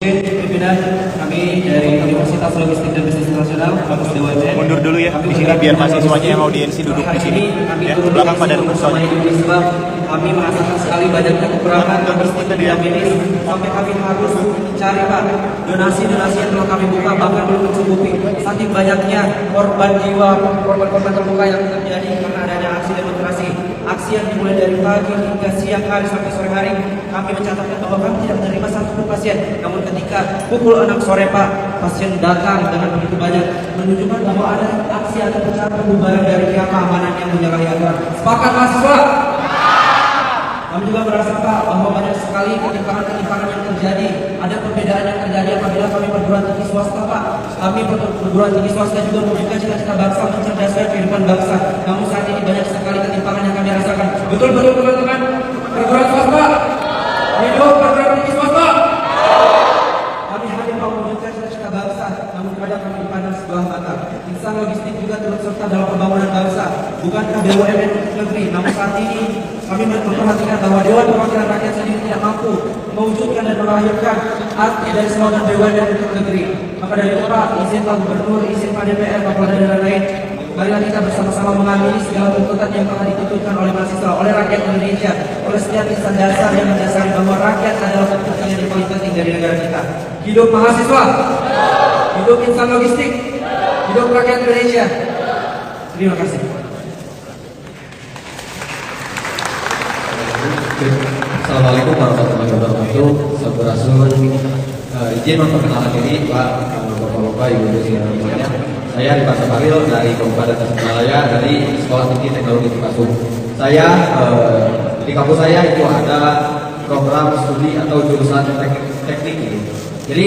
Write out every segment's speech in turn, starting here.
Pimpinan kami dari Universitas Logistik dan Bisnis Nasional, Kampus DWN. Mundur dulu ya, di sini biar mahasiswanya yang audiensi duduk di sini. Ya, belakang pada duduk soalnya. Kami merasakan sekali banyaknya kekurangan logistik dan medis sampai kami harus mencari Pak donasi-donasi yang telah kami buka bahkan belum mencukupi. Saking banyaknya korban jiwa, korban-korban terluka yang terjadi karena adanya aksi demonstrasi. Aksi yang dimulai dari pagi hingga siang hari sampai sore hari, kami mencatatkan bahwa kami tidak menerima satupun pasien. Namun ketika pukul 6 sore Pak, pasien datang dengan begitu banyak, menunjukkan bahwa ada aksi atau rencana pembubaran dari pihak keamanan yang menyalahi aturan. Sepakat mahasiswa? Kami juga merasa Pak bahwa banyak sekali ketimpangan-ketimpangan yang terjadi. Ada perbedaan yang terjadi apabila kami perguruan tinggi swasta Pak. Kami perguruan tinggi swasta juga mewujudkan cita-cita bangsa, mencerdaskan kehidupan bangsa. Namun saat ini banyak sekali ketimpangan yang kami rasakan. Betul-betul teman-teman perguruan swasta? Hidup perguruan tinggi swasta? Kami hadir Pak mewujudkan cita-cita bangsa. Namun kadang kami dipandang sebelah mata. Insan logistik juga turut serta dalam pembangunan bangsa. Bukankah BUMN untuk negeri? Namun saat ini kami memperhatikan bahwa Dewan Perwakilan Rakyat sendiri tidak mampu mewujudkan dan melahirkan arti dari slogan BUMN untuk negeri. Maka dari itu Pak, izin Pak Gubernur, izin Pak DPR, Pak Kapolda dan lain-lain, marilah kita bersama-sama mengamini segala tuntutan yang telah dituntutkan oleh mahasiswa, oleh rakyat Indonesia, oleh setiap insan dasar yang mendasari bahwa rakyat adalah pokok yang paling penting dari negara kita. Hidup mahasiswa, hidup insan logistik, hidup rakyat Indonesia. Terima kasih. Assalamualaikum warahmatullahi wabarakatuh. Sampurasun. Izin memperkenalkan diri Pak, Bapak-Bapak, Ibu-Ibu semuanya. Saya Dipas Saparil dari Kabupaten Tasikmalaya dari Sekolah Tinggi Teknologi Cipasung. Saya di kampus saya itu ada program studi atau jurusan teknik gitu. Jadi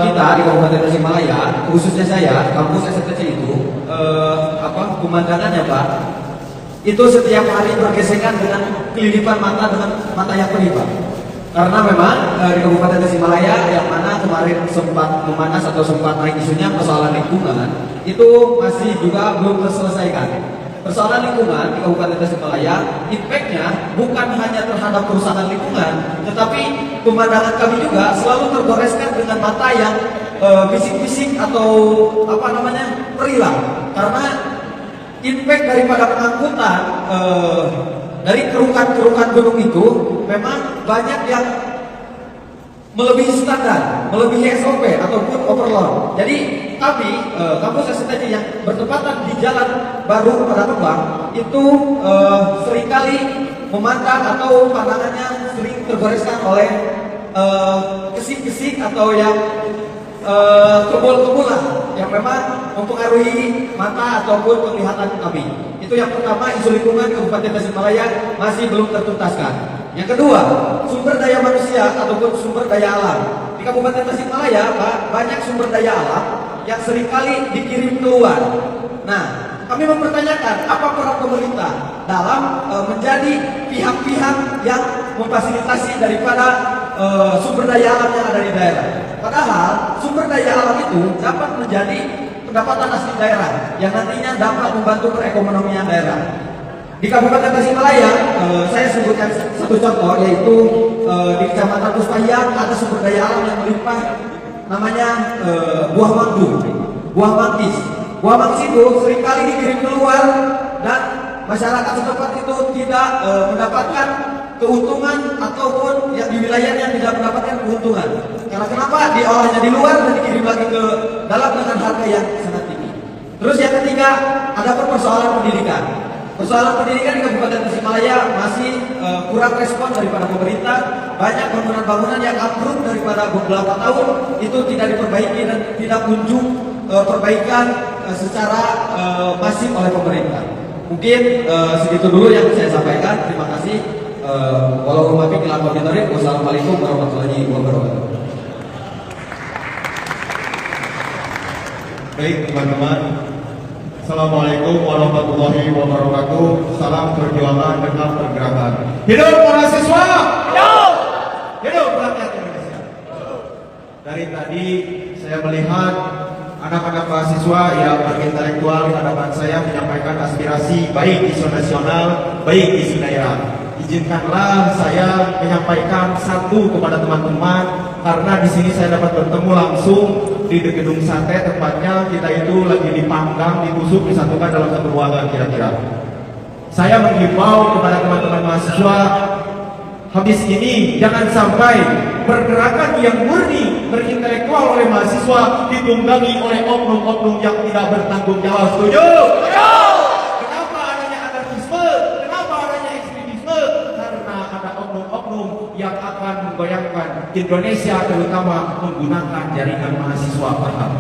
kita di Kabupaten Tasikmalaya, khususnya saya, kampus STC itu pemandangannya Pak, itu setiap hari bergesekan dengan kelilipan mata dengan mata yang pedih Pak. Karena memang di Kabupaten Tasikmalaya yang mana kemarin sempat memanas atau sempat naik isunya persoalan lingkungan, itu masih juga belum terselesaikan. Persoalan lingkungan di Kabupaten Tasikmalaya, impact-nya bukan hanya terhadap kerusakan lingkungan, tetapi pemandangan kami juga selalu tergoreskan dengan mata yang bisik-bisik atau perilang. Karena impact daripada pengangkutan dari kerukan-kerukan gunung itu memang banyak yang melebihi standar, melebihi SOP ataupun overload. Jadi kami kampus STC yang bertepatan di Jalan Baru Pada Kembang itu seringkali memandang atau pandangannya sering tergoreskan oleh kesik-kesik atau yang kebul-kebulan yang memang mempengaruhi mata ataupun penglihatan kami. Itu yang pertama, isu lingkungan Kabupaten Tasikmalaya masih belum tertuntaskan. Yang kedua, sumber daya manusia ataupun sumber daya alam. Di Kabupaten Tasikmalaya Pak, banyak sumber daya alam yang seringkali dikirim keluar. Nah, kami mempertanyakan apa peran pemerintah dalam menjadi pihak-pihak yang memfasilitasi daripada sumber daya alam yang ada di daerah. Padahal sumber daya alam itu dapat menjadi pendapatan asli daerah yang nantinya dapat membantu perekonomian daerah. Di Kabupaten Tasikmalaya, saya sebutkan satu contoh, yaitu di Kecamatan Puspayang ada sumber daya alam yang melimpah, namanya buah manggu, buah manggis. Buah manggis itu seringkali dikirim keluar dan masyarakat setempat itu tidak mendapatkan keuntungan ataupun yang di wilayahnya tidak mendapatkan keuntungan. Karena kenapa? Diolahnya di luar dan dikirim lagi ke dalam dengan harga yang sangat tinggi. Terus yang ketiga, ada persoalan pendidikan. Persoalan pendidikan di Kabupaten Tasikmalaya masih kurang respon daripada pemerintah. Banyak bangunan-bangunan yang ambruk daripada beberapa tahun itu tidak diperbaiki dan tidak kunjung perbaikan secara masif oleh pemerintah. Mungkin segitu dulu yang saya sampaikan. Terima kasih. Wassalamualaikum warahmatullahi wabarakatuh. Baik teman-teman, Assalamualaikum warahmatullahi wabarakatuh. Salam perjuangan dengan pergerakan. Hidup mahasiswa! Hidup! Hidup rakyat Indonesia! Dari tadi saya melihat anak-anak mahasiswa yang berintelektual di hadapan saya menyampaikan aspirasi baik isu nasional, baik isu daerah. Izinkanlah saya menyampaikan satu kepada teman-teman karena di sini saya dapat bertemu langsung di gedung sate, tepatnya kita itu lagi dipanggang, ditusuk, disatukan dalam satu ruangan kira-kira. Saya menghimbau kepada teman-teman mahasiswa, habis ini jangan sampai pergerakan yang murni berintelektual oleh mahasiswa ditunggangi oleh oknum-oknum yang tidak bertanggung jawab. Setuju? Kenapa adanya anarkisme? Kenapa adanya ekstremisme? Karena ada oknum-oknum yang akan menggoyangkan Indonesia, terutama menggunakan jaringan mahasiswa. Paham?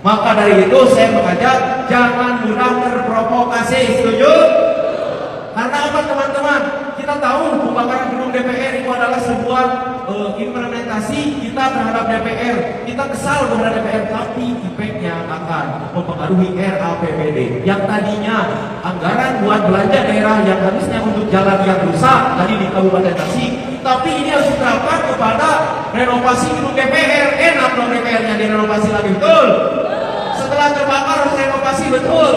Maka dari itu saya mengajak jangan mudah terprovokasi. Setuju? Karena apa teman-teman? Kita tahu pembakaran gedung DPR itu adalah sebuah implementasi kita terhadap DPR. Kita kesal terhadap DPR, tapi efeknya akan mempengaruhi RAPBD yang tadinya anggaran buat belanja daerah yang harusnya untuk jalan yang rusak tadi di Kabupaten Tasik, tapi ini harus diterapkan kepada renovasi gedung DPR. Enak dong DPR-nya direnovasi lagi, betul? Setelah terbakar harus renovasi, betul?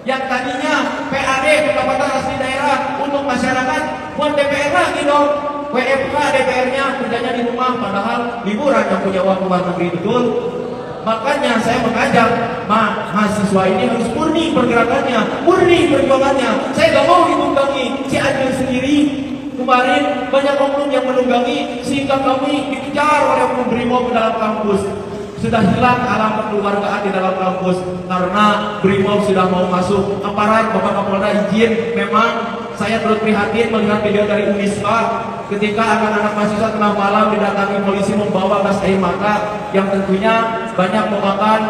Yang tadinya PAD, pendapatan asli daerah untuk masyarakat, buat DPR lagi dong. WFH DPR-nya kerjanya di rumah, padahal liburan yang punya uang luar negeri, betul? Makanya saya mengajak mahasiswa ini harus murni pergerakannya, murni perjuangannya. Saya gak mau ditunggangi Cianjur sendiri. Kemarin banyak oknum yang menunggangi sehingga kami dikejar oleh oknum BRIMOB ke dalam kampus. Sudah hilang alam kekeluargaan di dalam kampus karena BRIMOB sudah mau masuk. Aparat Bapak Kapolda izin, memang saya turut prihatin melihat video dari Unisba ketika anak-anak mahasiswa tengah malam didatangi polisi membawa gas air mata yang tentunya banyak memakan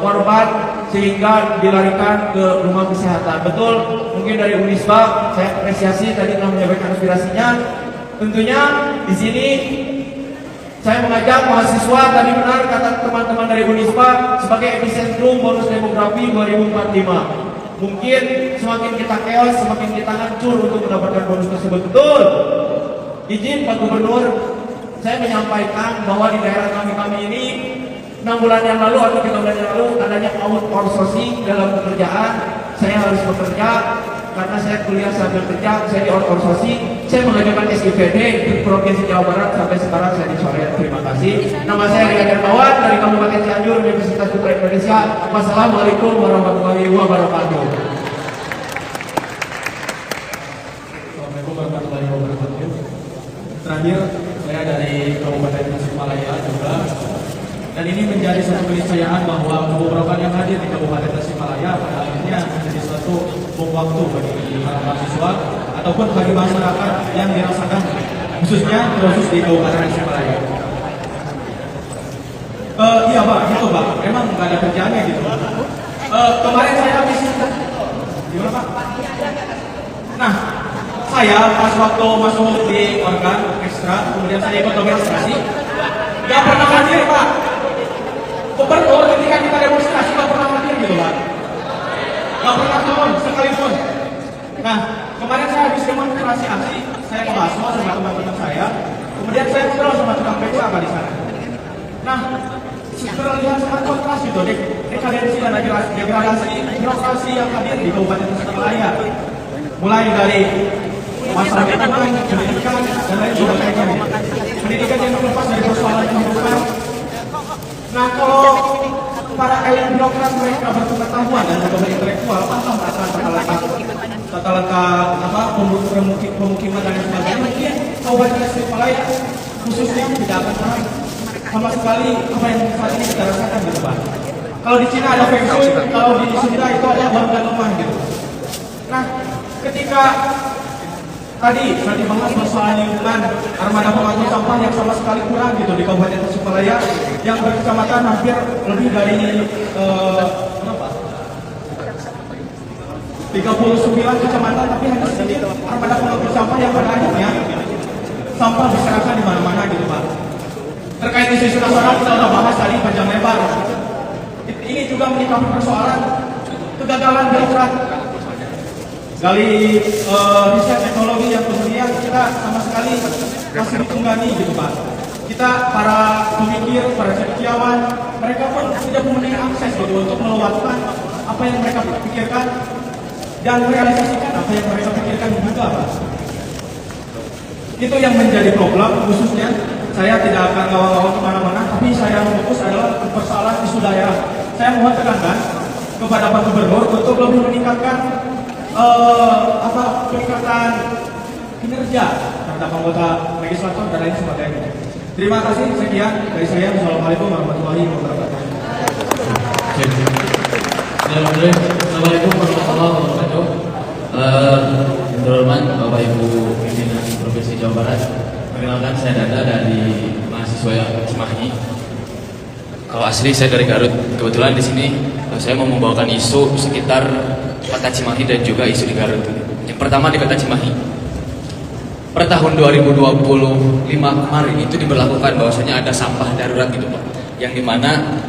korban sehingga dilarikan ke rumah kesehatan. Betul, mungkin dari Unisba saya apresiasi tadi telah menyampaikan aspirasinya. Tentunya di sini saya mengajak mahasiswa, tadi benar kata teman-teman dari Unisba, sebagai epicentrum bonus demografi 2045. Mungkin semakin kita chaos, semakin kita hancur untuk mendapatkan bonus tersebut. Betul? Izin Pak Gubernur, saya menyampaikan bahwa di daerah kami ini 6 bulan yang lalu atau 3 bulan yang lalu adanya outsourcing dalam pekerjaan. Saya harus bekerja karena saya kuliah sambil kerja, saya di outsourcing. Saya mengajukan SIPD di Provinsi Jawa Barat, sampai sekarang saya dicoret. Terima kasih. Nama saya Ria Darmawan dari Kabupaten Cianjur, Universitas Putra Indonesia. Wassalamualaikum warahmatullahi wabarakatuh. Assalamualaikum warahmatullahi wabarakatuh. Terakhir, saya dari Kabupaten Tasikmalaya juga. Dan ini menjadi satu keniscayaan bahwa beberapa yang hadir di Kabupaten Tasikmalaya pada akhirnya menjadi suatu bom waktu bagi para mahasiswa ataupun bagi masyarakat yang dirasakan khususnya di Kabupaten Tasikmalaya. Iya Pak, gitu Pak. Memang nggak ada kerjaannya gitu. Kemarin saya habis gimana Pak? Nah, saya pas waktu masuk di organ ekstra, kemudian saya ikut demonstrasi, nggak pernah hadir Pak. Gubernur ketika kita demonstrasi nggak pernah hadir gitu Pak. Nggak pernah turun sekalipun. Nah, kemarin saya habis demonstrasi aksi, saya ke Basmo sama teman-teman saya, kemudian saya ngobrol sama tukang beca Pak di sana. Nah, terlihat sangat kontras gitu dekadensi dan degradasi birokrasi yang hadir di Kabupaten Tasikmalaya. Mulai dari masalah lingkungan, pendidikan, dan lain sebagainya. Pendidikan yang terlepas dari persoalan kehidupan. Nah, kalau para elit birokrat mereka berpengetahuan dan juga berintelektual, paham akan tata letak pemukiman dan lain sebagainya, mungkin Kabupaten Tasikmalaya khususnya tidak akan tahu sama sekali apa yang saat ini kita rasakan gitu Pak. Kalau di Cina ada Feng Shui, kalau di Sunda itu ada warga lemah gitu. Nah, ketika tadi saya dibahas masalah lingkungan, armada pengangkut sampah yang sama sekali kurang gitu di Kabupaten Tasikmalaya yang berkecamatan hampir lebih dari 39 kecamatan, tapi hanya sedikit armada pengangkut sampah yang pada akhirnya sampah berserakan di mana-mana gitu Pak. Terkait isu nasional kita sudah bahas tadi panjang lebar. Ini juga menyikapi persoalan kegagalan birokrat. Dari riset teknologi yang kemudian kita sama sekali masih ditunggangi gitu Pak. Kita para pemikir, para cendekiawan, mereka pun tidak mempunyai akses gitu untuk meluapkan apa yang mereka pikirkan dan merealisasikan apa yang mereka pikirkan juga Pak. Itu yang menjadi problem khususnya saya tidak akan ngawang-ngawang kemana-mana, tapi saya fokus adalah persoalan isu daerah. Saya mohon tekankan kepada Pak Gubernur untuk lebih meningkatkan peningkatan kinerja terhadap anggota legislator dan lain sebagainya. Terima kasih, sekian dari saya. Wassalamualaikum warahmatullahi wabarakatuh. Assalamualaikum warahmatullahi wabarakatuh. Yang terhormat Bapak Ibu pimpinan Provinsi Jawa Barat, perkenalkan saya Dada dari mahasiswa Cimahi. Kalau asli saya dari Garut. Kebetulan di sini saya mau membawakan isu sekitar Kota Cimahi dan juga isu di Garut. Yang pertama di Kota Cimahi. Per tahun 2025 kemarin itu diberlakukan bahwasanya ada sampah darurat gitu Pak, yang dimana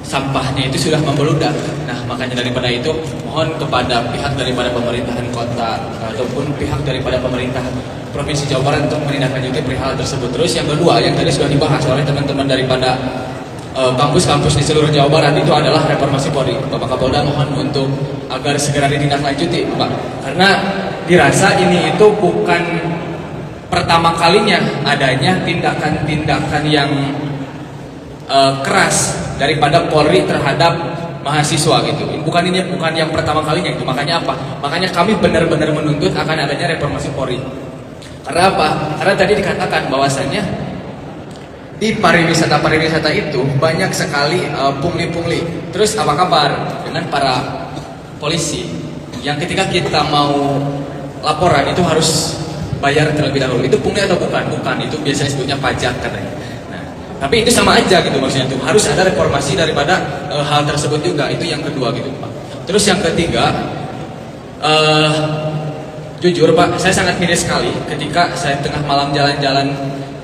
sampahnya itu sudah membeludak. Nah makanya daripada itu mohon kepada pihak daripada pemerintahan kota ataupun pihak daripada pemerintah Provinsi Jawa Barat untuk menindaklanjuti perihal tersebut. Terus yang kedua yang tadi sudah dibahas oleh teman-teman daripada kampus-kampus di seluruh Jawa Barat itu adalah reformasi Polri. Bapak Kapolda mohon untuk agar segera ditindaklanjuti Pak, karena dirasa ini itu bukan pertama kalinya adanya tindakan-tindakan yang keras daripada Polri terhadap mahasiswa gitu. Bukan yang pertama kalinya itu. Makanya apa? Makanya kami benar-benar menuntut akan adanya reformasi Polri. Karena apa? Karena tadi dikatakan bahwasannya di pariwisata itu banyak sekali pungli-pungli. Terus apa kabar dengan para polisi yang ketika kita mau laporan itu harus bayar terlebih dahulu? Itu pungli atau bukan? Bukan, itu biasanya sebutnya pajak katanya. Nah, tapi itu sama aja gitu maksudnya tuh. Harus ada reformasi daripada hal tersebut juga. Itu yang kedua gitu Pak. Terus yang ketiga, jujur Pak, saya sangat miris sekali ketika saya tengah malam jalan-jalan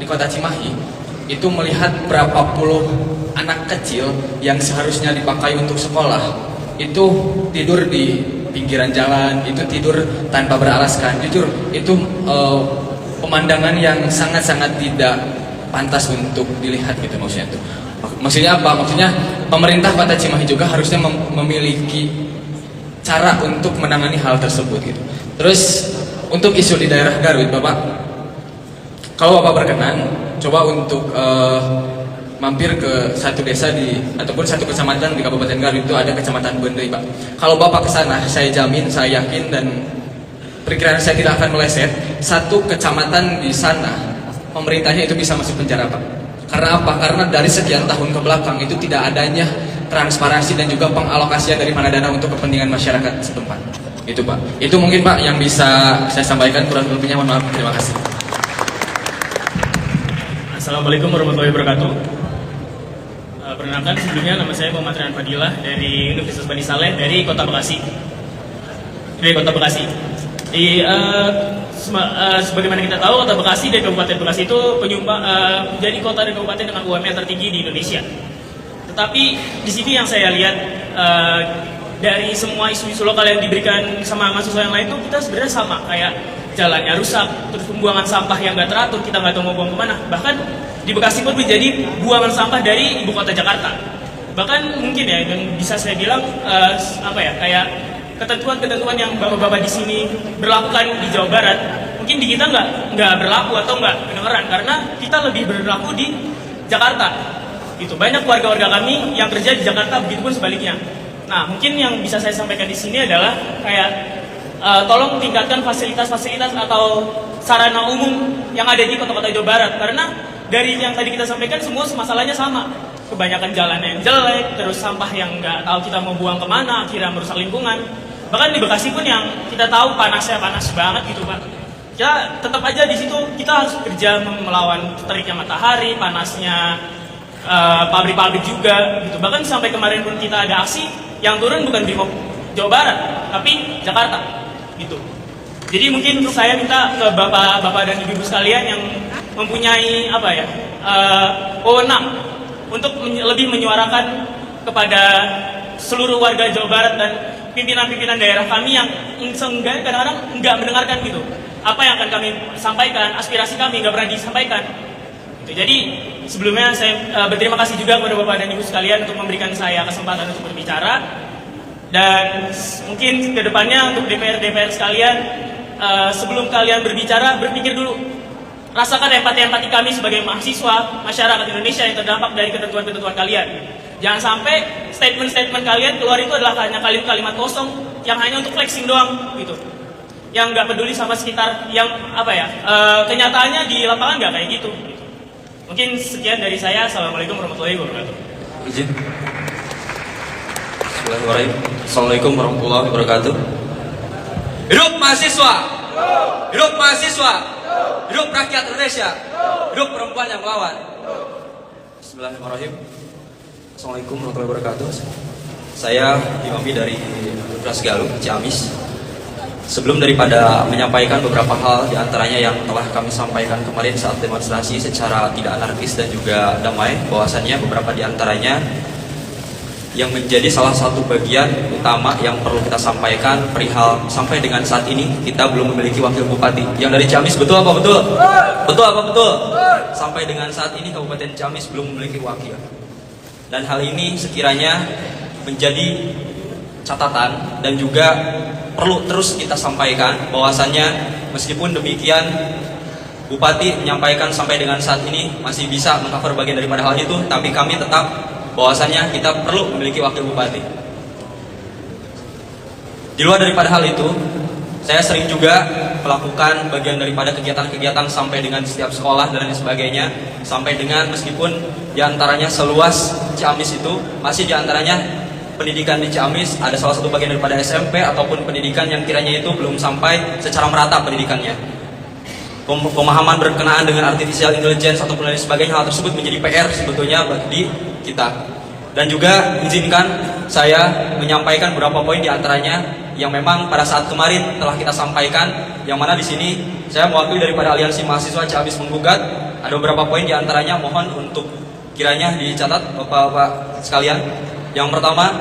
di Kota Cimahi itu melihat berapa puluh anak kecil yang seharusnya dipakai untuk sekolah itu tidur di pinggiran jalan, itu tidur tanpa beralaskan. Jujur itu pemandangan yang sangat-sangat tidak pantas untuk dilihat gitu maksudnya tuh. Maksudnya apa? Maksudnya pemerintah Kota Cimahi juga harusnya memiliki cara untuk menangani hal tersebut gitu. Terus untuk isu di daerah Garut Bapak, kalau Bapak berkenan coba untuk mampir ke satu desa ataupun satu kecamatan di Kabupaten Garut, itu ada Kecamatan Bendei Pak. Kalau Bapak ke sana, saya jamin, saya yakin dan perkiraan saya tidak akan meleset, satu kecamatan di sana pemerintahnya itu bisa masuk penjara Pak. Karena apa? Karena dari sekian tahun ke belakang itu tidak adanya transparansi dan juga pengalokasian dari mana dana untuk kepentingan masyarakat setempat. Itu Pak. Itu mungkin Pak yang bisa saya sampaikan, kurang lebihnya mohon maaf. Terima kasih. Assalamualaikum warahmatullahi wabarakatuh. Perkenalkan, sebelumnya nama saya Muhammad Rian Fadilah dari Universitas Bani Saleh dari Kota Bekasi. Sebagaimana kita tahu, Kota Bekasi dan Kabupaten Bekasi itu menjadi kota dan kabupaten dengan UMR tertinggi di Indonesia. Tetapi di sini yang saya lihat dari semua isu-isu lokal yang diberikan sama mahasiswa yang lain itu kita sebenarnya sama, kayak jalannya rusak, terus pembuangan sampah yang nggak teratur, kita nggak tahu mau buang kemana. Bahkan di Bekasi pun menjadi buangan sampah dari ibu kota Jakarta. Bahkan mungkin ya, yang bisa saya bilang kayak ketentuan-ketentuan yang bapak-bapak di sini berlakukan di Jawa Barat, mungkin di kita nggak berlaku atau nggak kedengeran, karena kita lebih berlaku di Jakarta. Gitu. Banyak warga-warga kami yang kerja di Jakarta, begitupun sebaliknya. Nah, mungkin yang bisa saya sampaikan di sini adalah kayak tolong tingkatkan fasilitas-fasilitas atau sarana umum yang ada di kota-kota Jawa Barat, karena dari yang tadi kita sampaikan semua masalahnya sama. Kebanyakan jalan yang jelek, terus sampah yang nggak tahu kita mau buang kemana, akhirnya merusak lingkungan. Bahkan di Bekasi pun yang kita tahu panasnya panas banget gitu Pak. Ya tetap aja di situ kita harus kerja melawan teriknya matahari, panasnya pabrik-pabrik juga gitu. Bahkan sampai kemarin pun kita ada aksi yang turun bukan Brimob Jawa Barat, tapi Jakarta gitu. Jadi mungkin untuk saya minta ke bapak-bapak dan ibu-ibu sekalian yang mempunyai wewenang untuk lebih menyuarakan kepada seluruh warga Jawa Barat dan pimpinan-pimpinan daerah kami yang seenggaknya kadang-kadang nggak mendengarkan gitu apa yang akan kami sampaikan, aspirasi kami nggak pernah disampaikan gitu. Jadi sebelumnya saya berterima kasih juga kepada bapak dan ibu sekalian untuk memberikan saya kesempatan untuk berbicara, dan mungkin kedepannya untuk DPR sekalian, sebelum kalian berbicara berpikir dulu rasakan empati-empati kami sebagai mahasiswa masyarakat Indonesia yang terdampak dari ketentuan-ketentuan kalian. Jangan sampai statement-statement kalian keluar itu adalah hanya kalimat kosong yang hanya untuk flexing doang gitu. Yang nggak peduli sama sekitar, yang kenyataannya di lapangan nggak kayak gitu. Mungkin sekian dari saya. Assalamualaikum warahmatullahi wabarakatuh. Izin. Bismillahirrahmanirrahim. Assalamualaikum warahmatullahi wabarakatuh. Hidup mahasiswa! Hidup mahasiswa! Hidup rakyat Indonesia! Hidup perempuan yang melawan! Bismillahirrahmanirrahim. Assalamualaikum warahmatullahi wabarakatuh. Saya Imami dari Universitas Galuh, Ciamis. Sebelum daripada menyampaikan beberapa hal diantaranya yang telah kami sampaikan kemarin saat demonstrasi secara tidak anarkis dan juga damai, bahwasannya beberapa diantaranya yang menjadi salah satu bagian utama yang perlu kita sampaikan perihal sampai dengan saat ini kita belum memiliki wakil bupati. Yang dari Ciamis betul apa betul? Betul apa betul? Sampai dengan saat ini Kabupaten Ciamis belum memiliki wakil. Dan hal ini sekiranya menjadi catatan dan juga perlu terus kita sampaikan bahwasannya meskipun demikian Bupati menyampaikan sampai dengan saat ini masih bisa mengcover bagian daripada hal itu, tapi kami tetap bahwasannya kita perlu memiliki wakil bupati. Di luar daripada hal itu, saya sering juga melakukan bagian daripada kegiatan-kegiatan sampai dengan setiap sekolah dan lain sebagainya, sampai dengan meskipun diantaranya seluas Ciamis itu masih diantaranya pendidikan di Ciamis ada salah satu bagian daripada SMP ataupun pendidikan yang kiranya itu belum sampai secara merata pendidikannya. Pemahaman berkenaan dengan artificial intelligence ataupun lain sebagainya, hal tersebut menjadi PR sebetulnya bagi kita. Dan juga izinkan saya menyampaikan beberapa poin diantaranya yang memang pada saat kemarin telah kita sampaikan, yang mana di sini saya mewakili daripada Aliansi Mahasiswa Ciamis Menggugat. Ada beberapa poin diantaranya mohon untuk kiranya dicatat Bapak-bapak sekalian. Yang pertama,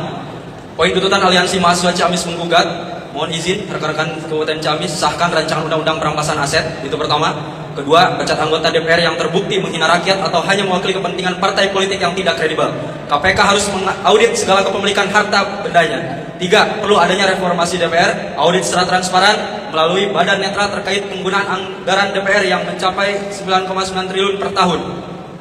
poin tuntutan Aliansi Mahasiswa Ciamis Menggugat. Mohon izin rekan-rekan Kabupaten Ciamis sahkan rancangan undang-undang perampasan aset. Itu pertama. Kedua, pecat anggota DPR yang terbukti menghina rakyat atau hanya mewakili kepentingan partai politik yang tidak kredibel. KPK harus mengaudit segala kepemilikan harta bendanya. Tiga, perlu adanya reformasi DPR, audit secara transparan melalui badan netral terkait penggunaan anggaran DPR yang mencapai 9,9 triliun per tahun.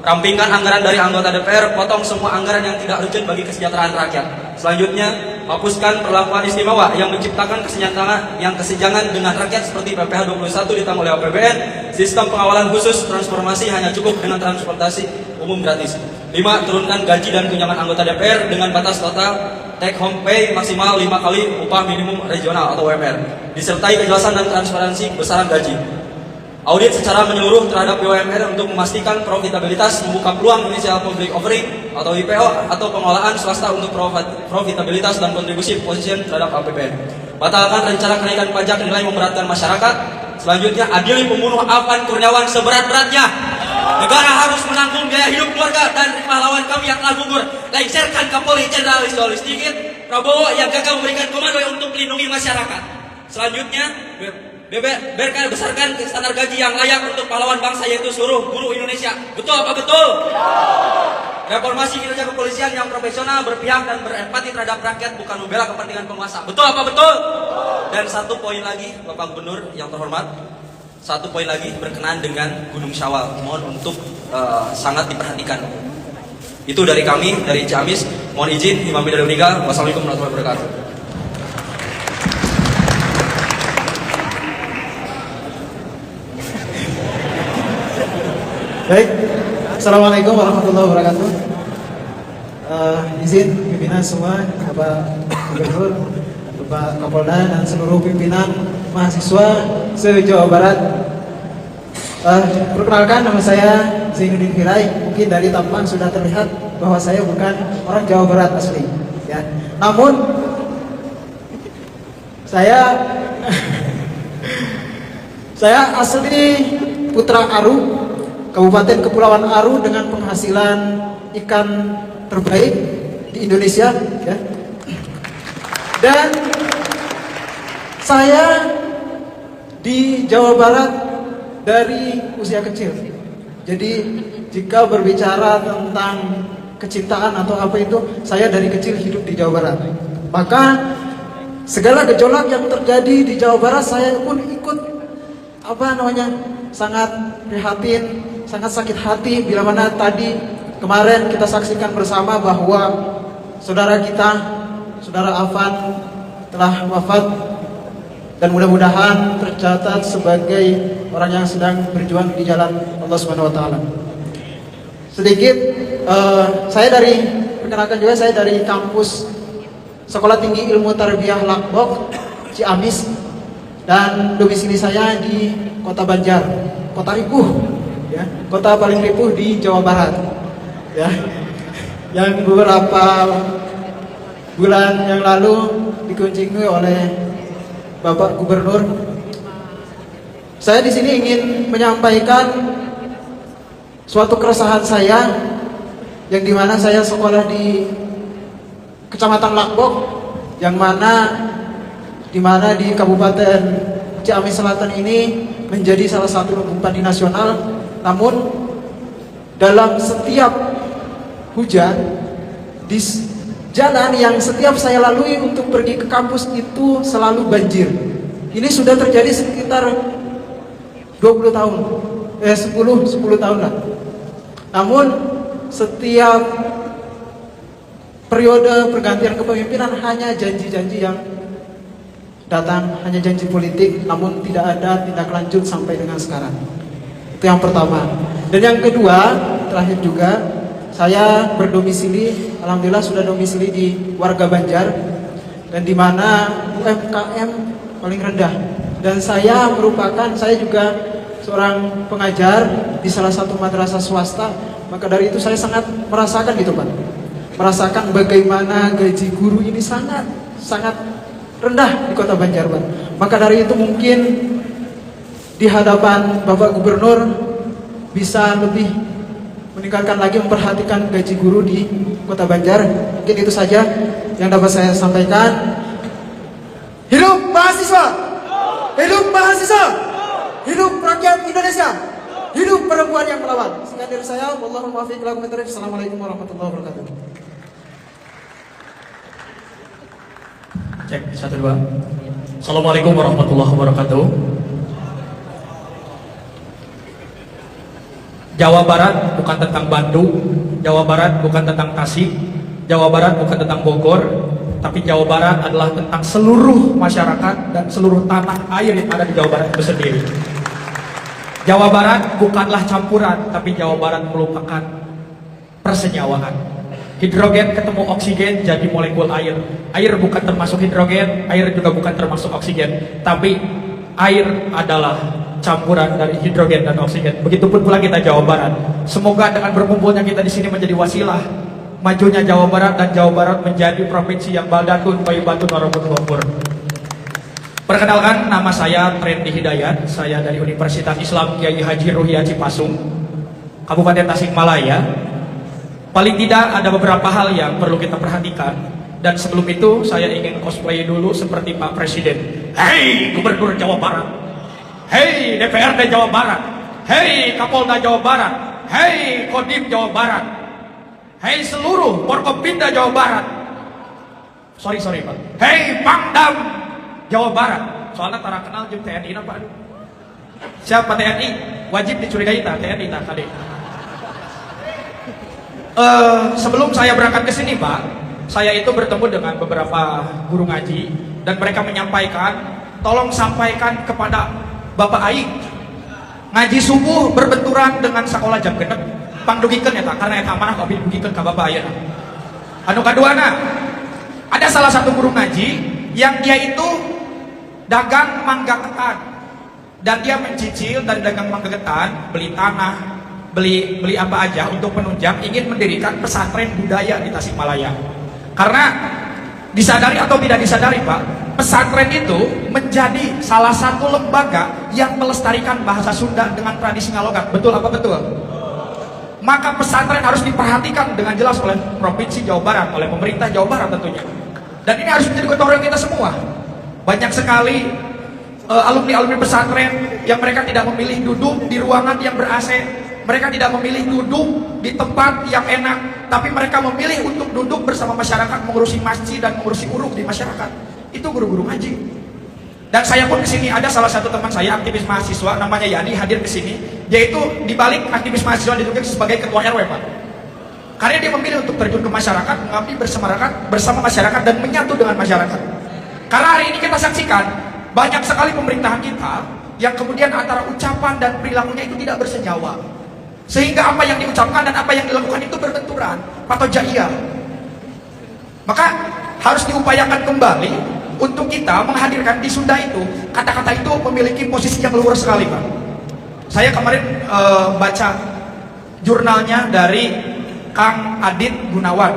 Rampingkan anggaran dari anggota DPR, potong semua anggaran yang tidak urgent bagi kesejahteraan rakyat. Selanjutnya, hapuskan perlakuan istimewa yang menciptakan kesenjangan dengan rakyat seperti PPh 21 ditanggung oleh APBN. Sistem pengawalan khusus transformasi hanya cukup dengan transportasi umum gratis. 5. Turunkan gaji dan tunjangan anggota DPR dengan batas total take home pay maksimal 5 kali upah minimum regional atau UMR. Disertai kejelasan dan transparansi besaran gaji. Audit secara menyeluruh terhadap BUMN untuk memastikan profitabilitas, membuka peluang initial public offering atau IPO atau pengelolaan swasta untuk profitabilitas dan kontribusi position terhadap APBN. Batalkan rencana kenaikan pajak nilai memberatkan masyarakat. Selanjutnya, adili pembunuh Afan Kurniawan seberat-beratnya. Negara harus menanggung biaya hidup keluarga dan pahlawan kami yang telah gugur. Lengserkan Kapolri Jenderal Listio Sigit Prabowo yang gagal memberikan komando untuk melindungi masyarakat. Selanjutnya, besarkan standar gaji yang layak untuk pahlawan bangsa yaitu seluruh guru Indonesia. Betul apa betul? Reformasi kinerja kepolisian yang profesional, berpihak dan berempati terhadap rakyat, bukan membela kepentingan penguasa. Betul apa betul? Dan satu poin lagi, Bapak Gubernur yang terhormat, satu poin lagi berkenaan dengan Gunung Syawal. Mohon untuk sangat diperhatikan. Itu dari kami, dari Ciamis. Mohon izin, Imami dari Uniga. Wassalamualaikum warahmatullahi wabarakatuh. Baik, Assalamualaikum warahmatullahi wabarakatuh. Izin pimpinan semua, Bapak Gubernur, Bapak Kapolda dan seluruh pimpinan mahasiswa se-Jawa Barat. Perkenalkan, nama saya Zainuddin Hirai. Mungkin dari tampang sudah terlihat bahwa saya bukan orang Jawa Barat asli, ya. Namun saya asli Putra Aru, Kabupaten Kepulauan Aru dengan penghasilan ikan terbaik di Indonesia, ya. Dan saya di Jawa Barat dari usia kecil. Jadi jika berbicara tentang kecintaan atau apa itu, saya dari kecil hidup di Jawa Barat. Maka segala gejolak yang terjadi di Jawa Barat saya pun ikut sangat prihatin, sangat sakit hati bila mana tadi kemarin kita saksikan bersama bahwa saudara kita, saudara Afan telah wafat, dan mudah-mudahan tercatat sebagai orang yang sedang berjuang di jalan Allah Subhanahu wa taala. Sedikit perkenalkan juga, saya dari kampus Sekolah Tinggi Ilmu Tarbiyah Lakbok Ciamis, dan domisili saya di Kota Banjar, kota ripuh, ya, kota paling ripuh di Jawa Barat, ya, yang beberapa bulan yang lalu dikunjungi oleh Bapak Gubernur. Saya di sini ingin menyampaikan suatu keresahan saya, yang dimana saya sekolah di Kecamatan Lakbok, yang dimana di Kabupaten Ciamis Selatan ini menjadi salah satu lumbung nasional. Namun dalam setiap hujan, di jalan yang setiap saya lalui untuk pergi ke kampus itu selalu banjir. Ini sudah terjadi sekitar 20 tahun, 10 tahun lah. Namun setiap periode pergantian kepemimpinan hanya janji-janji yang datang, hanya janji politik, namun tidak ada tindak lanjut sampai dengan sekarang. Itu yang pertama. Dan yang kedua, terakhir juga, saya berdomisili, alhamdulillah sudah domisili di warga Banjar, dan di mana UMKM paling rendah. Dan saya juga seorang pengajar di salah satu madrasah swasta. Maka dari itu saya sangat merasakan gitu Pak, merasakan bagaimana gaji guru ini sangat rendah di Kota Banjar Pak. Maka dari itu mungkin di hadapan Bapak Gubernur bisa lebih meningkatkan lagi, memperhatikan gaji guru di Kota Banjar. Mungkin itu saja yang dapat saya sampaikan. Hidup mahasiswa! Hidup mahasiswa! Hidup rakyat Indonesia! Hidup perempuan yang melawan. Sekian dari saya. Wallahul muwaffiq ila aqwamit thoriq. Assalamualaikum warahmatullahi wabarakatuh. Cek 1 2. Assalamualaikum warahmatullahi wabarakatuh. Jawa Barat bukan tentang Bandung, Jawa Barat bukan tentang Tasik, Jawa Barat bukan tentang Bogor, tapi Jawa Barat adalah tentang seluruh masyarakat dan seluruh tanah air yang ada di Jawa Barat itu sendiri. Jawa Barat bukanlah campuran, tapi Jawa Barat merupakan persenyawaan. Hidrogen ketemu oksigen jadi molekul air. Air bukan termasuk hidrogen, air juga bukan termasuk oksigen, tapi air adalah campuran dari hidrogen dan oksigen. Begitupun pula kita Jawa Barat. Semoga dengan berkumpulnya kita di sini menjadi wasilah majunya Jawa Barat, dan Jawa Barat menjadi provinsi yang baldatun thayyibatun warabun ghafur. Perkenalkan, nama saya Trendi Hidayat. Saya dari Universitas Islam Kiai Haji Ruhiyah Cipasung, Kabupaten Tasikmalaya. Paling tidak ada beberapa hal yang perlu kita perhatikan. Dan sebelum itu saya ingin cosplay dulu seperti Pak Presiden. Hei Gubernur Jawa Barat, hei DPRD Jawa Barat, hei Kapolda Jawa Barat, hei Kodim Jawa Barat, hei seluruh Forkopimda Jawa Barat. Sorry Pak. Hei Pangdam Jawa Barat. Soalnya tara kenal jeung TNI na Pak. Siapa TNI? Wajib dicurigai TNI tadi. Sebelum saya berangkat ke sini Pak, saya itu bertemu dengan beberapa guru ngaji, dan mereka menyampaikan, tolong sampaikan kepada Bapak Aing, ngaji subuh berbenturan dengan sekolah jam genep, pangdugikeun eta karena eta amanah kok dibugikeun ka Bapak ayeuna. Anu kaduana, ada salah satu guru ngaji yang dia itu dagang mangga ketan, dan dia mencicil dari dagang mangga ketan, beli tanah, beli apa aja untuk penunjang, ingin mendirikan pesantren budaya di Tasikmalaya. Karena disadari atau tidak disadari Pak, pesantren itu menjadi salah satu lembaga yang melestarikan bahasa Sunda dengan tradisi ngalogat. Betul apa betul? Maka pesantren harus diperhatikan dengan jelas oleh Provinsi Jawa Barat, oleh pemerintah Jawa Barat tentunya. Dan ini harus menjadi gotong royong kita semua. Banyak sekali alumni-alumni pesantren yang mereka tidak memilih duduk di ruangan yang ber-AC, mereka tidak memilih duduk di tempat yang enak, tapi mereka memilih untuk duduk bersama masyarakat, mengurusi masjid dan mengurusi uruk di masyarakat. Itu guru-guru ngaji. Dan saya pun kesini, ada salah satu teman saya aktivis mahasiswa namanya Yani hadir ke sini. yaitu dibalik aktivis mahasiswa didukung sebagai ketua RW, Pak. Karena dia memilih untuk terjun ke masyarakat, mengabdi bersama masyarakat dan menyatu dengan masyarakat. Karena hari ini kita saksikan banyak sekali pemerintahan kita yang kemudian antara ucapan dan perilakunya itu tidak bersenjawa, sehingga apa yang diucapkan dan apa yang dilakukan itu berbenturan, patojaia. Maka harus diupayakan kembali untuk kita menghadirkan di Sunda itu kata-kata itu memiliki posisi yang luhur sekali, Pak. Saya kemarin baca jurnalnya dari Kang Adit Gunawan,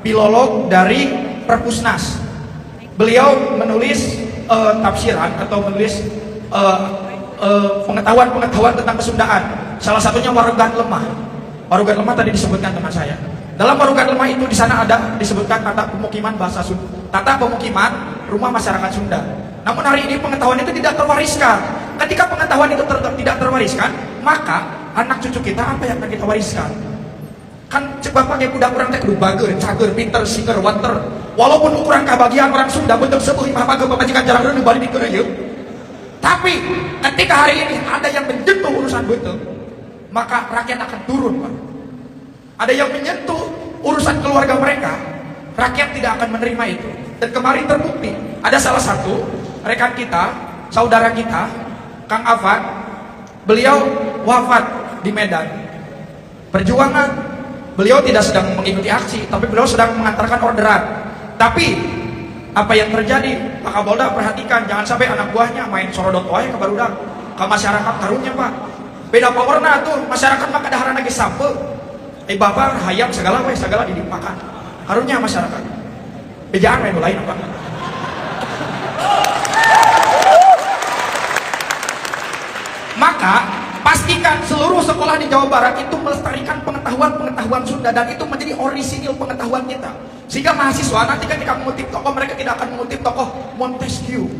filolog dari Perpusnas. Beliau menulis tafsiran atau menulis pengetahuan-pengetahuan tentang kesundaan. Salah satunya Warugan Lemah. Warugan Lemah tadi disebutkan teman saya. Dalam Warugan Lemah itu di sana ada disebutkan tata pemukiman bahasa Sunda, tata pemukiman rumah masyarakat Sunda. Namun hari ini pengetahuan itu tidak terwariskan. Ketika pengetahuan itu tidak terwariskan, maka anak cucu kita apa yang akan kita wariskan? Kan bapak kayak budak orang teh kudu bager, cager, pinter, singer, wanter. Walaupun ukuran kebahagiaan orang Sunda bentuk sepuh imah bager pemajikan jarang reun balik dikeun ieu. Tapi ketika hari ini ada yang menyentuh urusan betul, maka rakyat akan turun, Pak. Ada yang menyentuh urusan keluarga mereka, rakyat tidak akan menerima itu. Dan kemarin terbukti, ada salah satu rekan kita, saudara kita, Kang Afan, beliau wafat di Medan. Perjuangan, beliau tidak sedang mengikuti aksi, tapi beliau sedang mengantarkan orderan. Tapi apa yang terjadi? Pak Kapolda perhatikan, jangan sampai anak buahnya main sorodot wae ke barudak, ke masyarakat karunya, Pak. Beda powerna tuh, masyarakat maka dahara lagi sampe. Bapak hayam segala wae segala didimpakan. Karunya masyarakat. Bejaan main lain, Pak. Maka pastikan seluruh sekolah di Jawa Barat itu melestarikan pengetahuan-pengetahuan Sunda, dan itu menjadi orisinil pengetahuan kita. Sehingga mahasiswa nanti ketika mengutip tokoh, mereka tidak akan mengutip tokoh Montesquieu.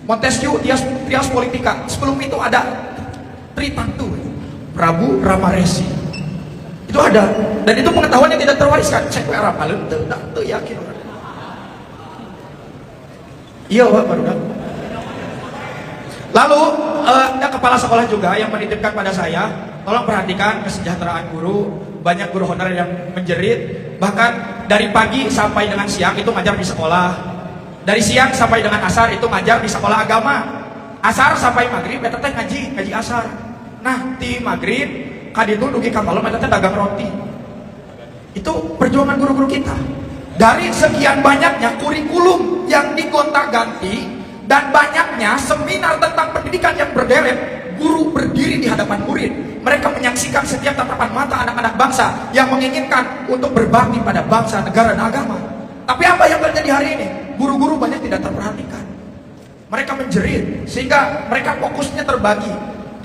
Montesquieu, Trias Politica. Sebelum itu ada Tritantu, Prabu Ramaresi. Itu ada, dan itu pengetahuan yang tidak terwariskan. Cek ke arah paling tuh yakin. Iya, Pak, baru dah. Lalu ada kepala sekolah juga yang menitipkan pada saya, tolong perhatikan kesejahteraan guru. Banyak guru honorer yang menjerit, bahkan dari pagi sampai dengan siang itu ngajar di sekolah. Dari siang sampai dengan asar itu ngajar di sekolah agama. Asar sampai maghrib eta teh ngaji asar. Nah, di maghrib kaditu dugi ka malam eta teh dagang roti. Itu perjuangan guru-guru kita. Dari sekian banyaknya kurikulum yang digonta-ganti dan banyaknya seminar tentang pendidikan yang berderet, guru berdiri di hadapan murid. Mereka menyaksikan setiap tatapan mata anak-anak bangsa yang menginginkan untuk berbakti pada bangsa, negara, dan agama. Tapi apa yang terjadi hari ini? Guru-guru banyak tidak terperhatikan. Mereka menjerit sehingga mereka fokusnya terbagi.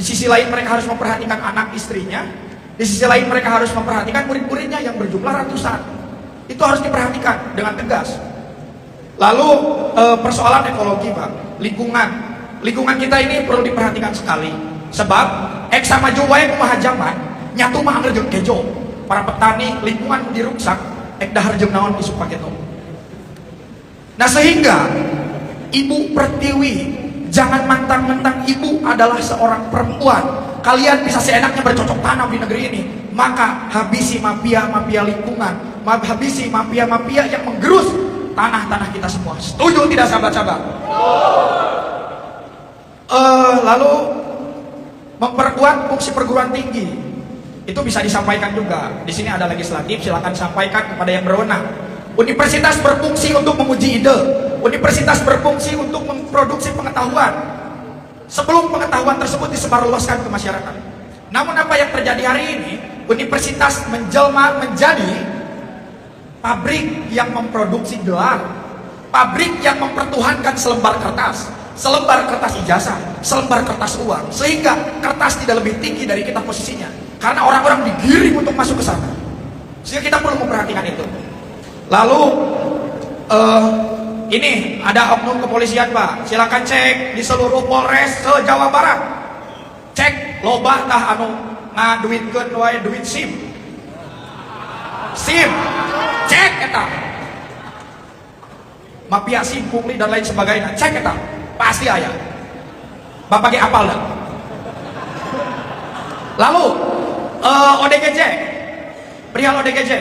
Di sisi lain mereka harus memperhatikan anak istrinya, di sisi lain mereka harus memperhatikan murid-muridnya yang berjumlah ratusan. Itu harus diperhatikan dengan tegas. Lalu persoalan ekologi, Pak, lingkungan kita ini perlu diperhatikan sekali. Sebab eksa maju wae kumaha zaman nyatu mah angger jeung kejo. Para petani lingkungan diruksak ek dahar jeung naon isu paketo. Nah, sehingga Ibu Pertiwi, jangan mentang-mentang ibu adalah seorang perempuan kalian bisa seenaknya bercocok tanam di negeri ini. Maka habisi mafia-mafia lingkungan, habisi mafia-mafia yang menggerus tanah-tanah kita semua. Setuju tidak, sahabat-sahabat? Lalu memperkuat fungsi perguruan tinggi itu bisa disampaikan juga. Di sini ada legislatif, silakan sampaikan kepada yang berwenang. Universitas berfungsi untuk menguji ide, universitas berfungsi untuk memproduksi pengetahuan sebelum pengetahuan tersebut disebarluaskan ke masyarakat. Namun apa yang terjadi hari ini, universitas menjelma menjadi pabrik yang memproduksi gelar, pabrik yang mempertuhankan selembar kertas ijazah, selembar kertas uang, sehingga kertas tidak lebih tinggi dari kita posisinya, karena orang-orang digiring untuk masuk ke sana. Sehingga kita perlu memperhatikan itu. Lalu ini ada oknum kepolisian, Pak, silakan cek di seluruh Polres se-Jawa Barat, cek loba tah anu ngaduitkeun wae duit SIM, cek eta mafia SIM, pungli dan lain sebagainya, cek eta pasti aya. Bapak ge apal dah. Lalu ODGJ, perihal ODGJ,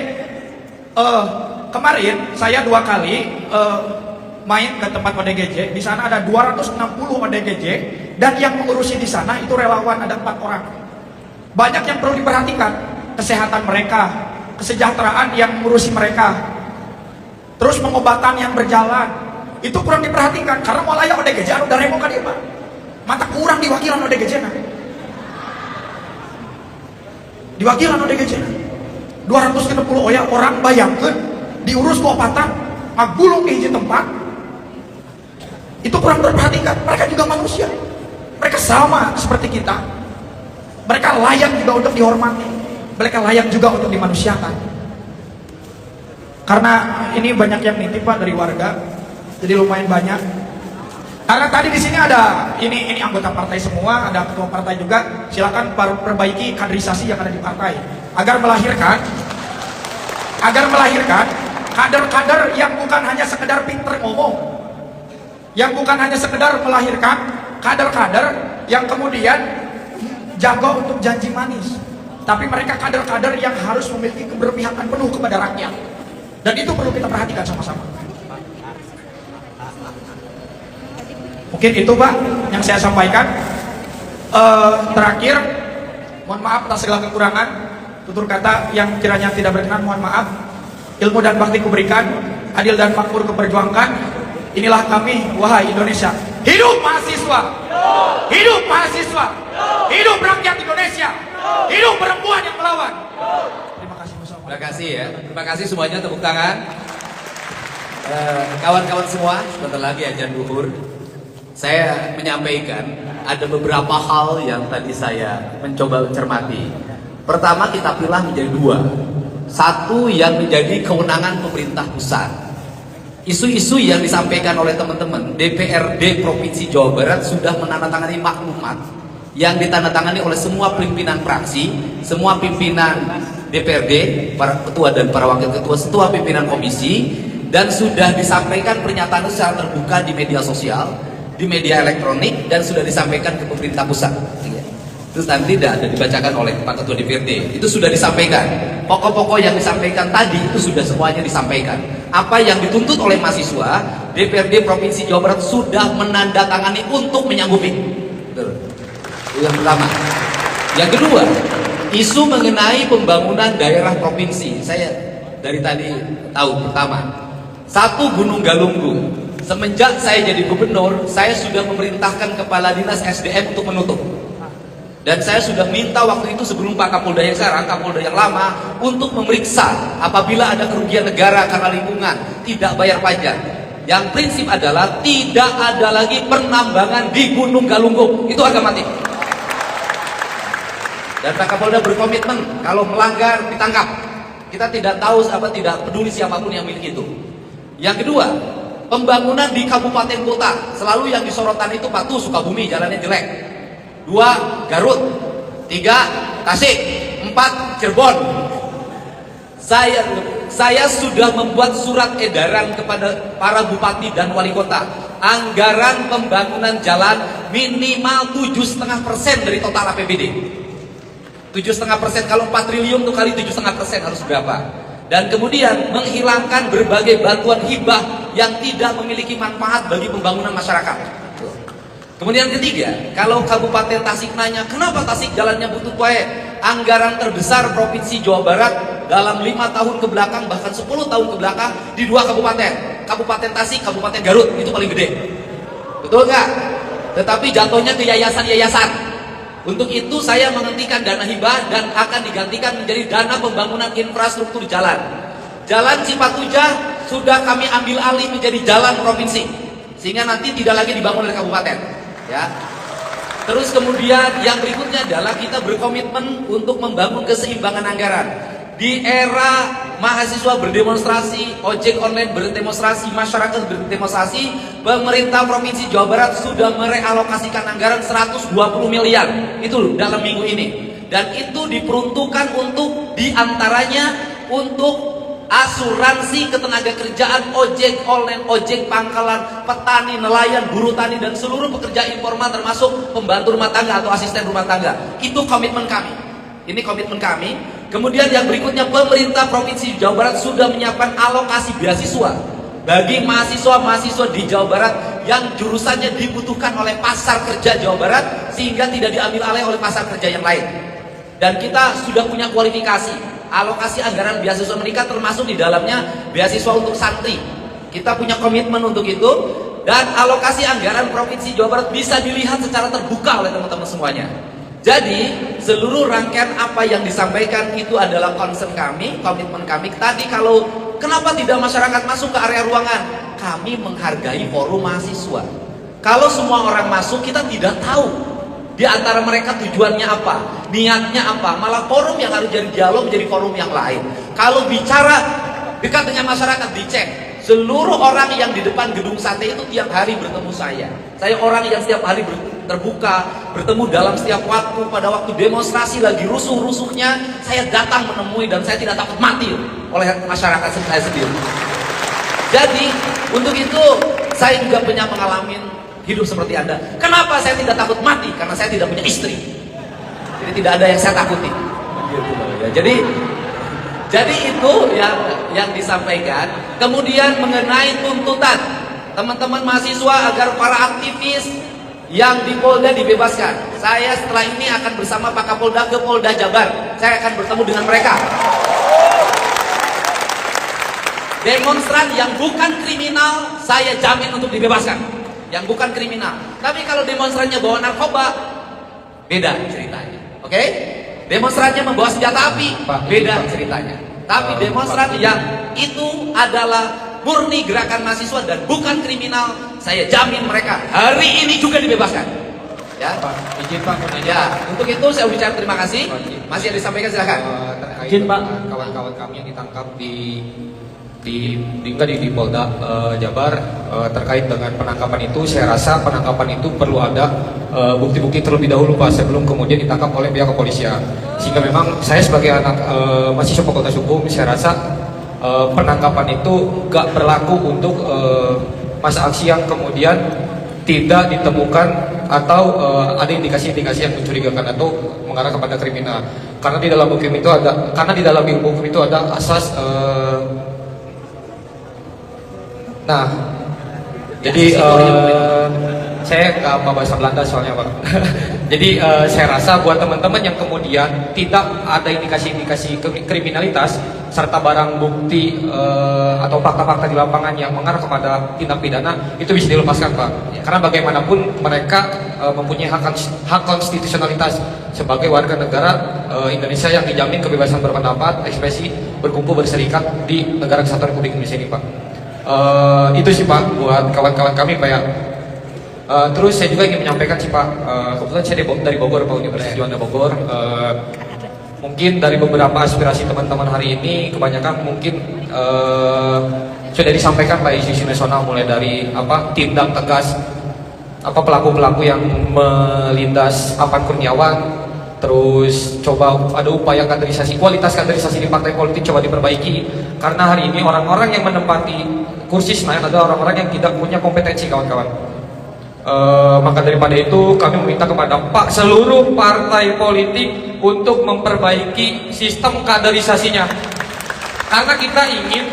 kemarin saya 2 kali main ke tempat ODGJ. Di sana ada 260 ODGJ dan yang mengurusi di sana itu relawan ada 4 orang. Banyak yang perlu diperhatikan, kesehatan mereka, kesejahteraan yang mengurusi mereka, terus pengobatan yang berjalan itu kurang diperhatikan karena mulai ODGJ anu daremo kan Pak. Mata kurang diwakilan ODGJ nah. Diwakilan ODGJ 260 orang bayangkeun diurus keobatan ngagulung ke hiji tempat itu kurang diperhatikan. Mereka juga manusia, mereka sama seperti kita, mereka layak juga untuk dihormati, mereka layak juga untuk dimanusiakan. Karena ini banyak yang nitip Pak dari warga, jadi lumayan banyak. Karena tadi di sini ada ini anggota partai semua, ada ketua partai juga. Silakan perbaiki kaderisasi yang ada di partai agar melahirkan kader-kader yang bukan hanya sekedar pinter ngomong, yang bukan hanya sekedar melahirkan kader-kader yang kemudian jago untuk janji manis, tapi mereka kader-kader yang harus memiliki keberpihakan penuh kepada rakyat. Dan itu perlu kita perhatikan sama-sama. Mungkin itu Pak yang saya sampaikan. Terakhir, mohon maaf atas segala kekurangan, tutur kata yang kiranya tidak berkenan, mohon maaf. Ilmu dan bakti kuberikan, adil dan makmur kuperjuangkan. Inilah kami, wahai Indonesia. Hidup mahasiswa, hidup mahasiswa, hidup rakyat Indonesia, hidup perempuan yang melawan. Terima kasih. Terima kasih ya, terima kasih semuanya, tepuk tangan. Kawan-kawan semua, sebentar lagi azan duhur. Saya menyampaikan ada beberapa hal yang tadi saya mencoba cermati. Pertama, kita pilah menjadi 2. Satu yang menjadi kewenangan pemerintah pusat. Isu-isu yang disampaikan oleh teman-teman DPRD Provinsi Jawa Barat sudah menandatangani maklumat yang ditandatangani oleh semua pimpinan fraksi, semua pimpinan DPRD, para ketua dan para wakil ketua, setua pimpinan komisi, dan sudah disampaikan pernyataan secara terbuka di media sosial, di media elektronik, dan sudah disampaikan ke pemerintah pusat. Terus nanti tidak ada dibacakan oleh Pak Ketua DPRD. Itu sudah disampaikan. Pokok-pokok yang disampaikan tadi itu sudah semuanya disampaikan. Apa yang dituntut oleh mahasiswa, DPRD Provinsi Jawa Barat sudah menandatangani untuk menyanggupi. Betul. Itu yang pertama. Yang kedua, isu mengenai pembangunan daerah provinsi. Saya dari tadi tahu pertama. 1, Gunung Galunggung. Semenjak saya jadi gubernur, saya sudah memerintahkan kepala dinas SDM untuk menutup. Dan saya sudah minta waktu itu sebelum Pak Kapolda yang sekarang, Kapolda yang lama, untuk memeriksa apabila ada kerugian negara karena lingkungan, tidak bayar pajak. Yang prinsip adalah tidak ada lagi penambangan di Gunung Galunggung. Itu harga mati. Dan Pak Kapolda berkomitmen kalau melanggar ditangkap. Kita tidak tahu tidak peduli siapapun yang milik itu. Yang kedua, pembangunan di kabupaten kota. Selalu yang disorotan itu Pak Tuh, Sukabumi jalannya jelek. 2, Garut. 3, Tasik. 4, Cirebon. Saya sudah membuat surat edaran kepada para bupati dan wali kota. Anggaran pembangunan jalan minimal 7,5% dari total APBD. 7,5%, kalau 4 triliun itu kali 7,5% harus berapa? Dan kemudian menghilangkan berbagai bantuan hibah yang tidak memiliki manfaat bagi pembangunan masyarakat. Kemudian ketiga, kalau Kabupaten Tasik nanya, kenapa Tasik jalannya butuh proyek? Anggaran terbesar Provinsi Jawa Barat dalam 5 tahun ke belakang, bahkan 10 tahun ke belakang, di 2 kabupaten. Kabupaten Tasik, Kabupaten Garut, itu paling gede. Betul nggak? Tetapi jatuhnya ke yayasan-yayasan. Untuk itu saya menghentikan dana hibah dan akan digantikan menjadi dana pembangunan infrastruktur jalan. Jalan Cipatujah sudah kami ambil alih menjadi jalan provinsi, sehingga nanti tidak lagi dibangun oleh kabupaten. Ya. Terus kemudian yang berikutnya adalah kita berkomitmen untuk membangun keseimbangan anggaran. Di era mahasiswa berdemonstrasi, ojek online berdemonstrasi, masyarakat berdemonstrasi, pemerintah Provinsi Jawa Barat sudah merealokasikan anggaran 120 miliar itu dalam minggu ini. Dan itu diperuntukkan untuk diantaranya untuk asuransi ketenagakerjaan, ojek online, ojek pangkalan, petani, nelayan, buruh tani, dan seluruh pekerja informal termasuk pembantu rumah tangga atau asisten rumah tangga. Itu komitmen kami. Ini komitmen kami. Kemudian yang berikutnya, pemerintah Provinsi Jawa Barat sudah menyiapkan alokasi beasiswa bagi mahasiswa-mahasiswa di Jawa Barat yang jurusannya dibutuhkan oleh pasar kerja Jawa Barat sehingga tidak diambil alih oleh pasar kerja yang lain. Dan kita sudah punya kualifikasi alokasi anggaran beasiswa mereka, termasuk di dalamnya beasiswa untuk santri. Kita punya komitmen untuk itu, dan alokasi anggaran Provinsi Jawa Barat bisa dilihat secara terbuka oleh teman-teman semuanya. Jadi seluruh rangkaian apa yang disampaikan itu adalah concern kami, komitmen kami. Tadi kalau kenapa tidak masyarakat masuk ke area ruangan? Kami menghargai forum mahasiswa. Kalau semua orang masuk, kita tidak tahu di antara mereka tujuannya apa, niatnya apa. Malah forum yang harus jadi dialog menjadi forum yang lain. Kalau bicara dekat dengan masyarakat, dicek. Seluruh orang yang di depan gedung sate itu tiap hari bertemu saya. Saya orang yang setiap hari terbuka, bertemu dalam setiap waktu. Pada waktu demonstrasi lagi rusuh-rusuhnya, saya datang menemui dan saya tidak takut mati oleh masyarakat saya sendiri. Jadi untuk itu saya juga punya pengalaman hidup seperti Anda. Kenapa saya tidak takut mati? Karena saya tidak punya istri. Jadi tidak ada yang saya takuti. Jadi itu yang disampaikan. Kemudian mengenai tuntutan teman-teman mahasiswa agar para aktivis yang di Polda dibebaskan. Saya setelah ini akan bersama Pak Kapolda ke Polda Jabar. Saya akan bertemu dengan mereka. Demonstran yang bukan kriminal, saya jamin untuk dibebaskan. Yang bukan kriminal. Tapi kalau demonstrannya bawa narkoba, beda ceritanya. Oke? Demonstrannya membawa senjata api, beda ceritanya. Tapi demonstran yang itu adalah murni gerakan mahasiswa dan bukan kriminal, saya jamin mereka hari ini juga dibebaskan. Ya, Pak. Izin Pak. Ya, untuk itu saya ucapkan terima kasih. Masih ada disampaikan, silakan. Izin Pak, kawan-kawan kami yang ditangkap di Polda Jabar terkait dengan penangkapan itu, saya rasa penangkapan itu perlu ada bukti-bukti terlebih dahulu Pak, sebelum kemudian ditangkap oleh pihak kepolisian. Sehingga memang saya sebagai anak mahasiswa Fakultas Hukum, saya rasa penangkapan itu gak berlaku untuk masa aksi yang kemudian tidak ditemukan atau ada indikasi-indikasi yang mencurigakan atau mengarah kepada kriminal. Karena di dalam hukum itu ada asas jadi saya nggak mau bahasa Belanda soalnya Pak. Jadi saya rasa buat teman-teman yang kemudian tidak ada indikasi-indikasi kriminalitas serta barang bukti atau fakta-fakta di lapangan yang mengarah kepada tindak pidana, itu bisa dilepaskan Pak. Karena bagaimanapun mereka mempunyai hak konstitusionalitas sebagai warga negara Indonesia yang dijamin kebebasan berpendapat, ekspresi, berkumpul, berserikat di negara kesatuan Republik Indonesia ini Pak. Itu sih Pak buat kawan-kawan kami Pak ya. Terus saya juga ingin menyampaikan sih Pak, kebetulan saya dari Bogor Pak, Universitas Juanda Bogor. Mungkin dari beberapa aspirasi teman-teman hari ini kebanyakan mungkin sudah disampaikan Pak, isu-isu nasional, mulai dari tindak tegas pelaku-pelaku yang melindas Afan Kurniawan. Terus coba ada upaya kaderisasi, kualitas kaderisasi di partai politik coba diperbaiki. Karena hari ini orang-orang yang menempati kursi Senayan adalah orang-orang yang tidak punya kompetensi kawan-kawan. Maka daripada itu kami meminta kepada Pak seluruh partai politik untuk memperbaiki sistem kaderisasinya. Karena kita ingin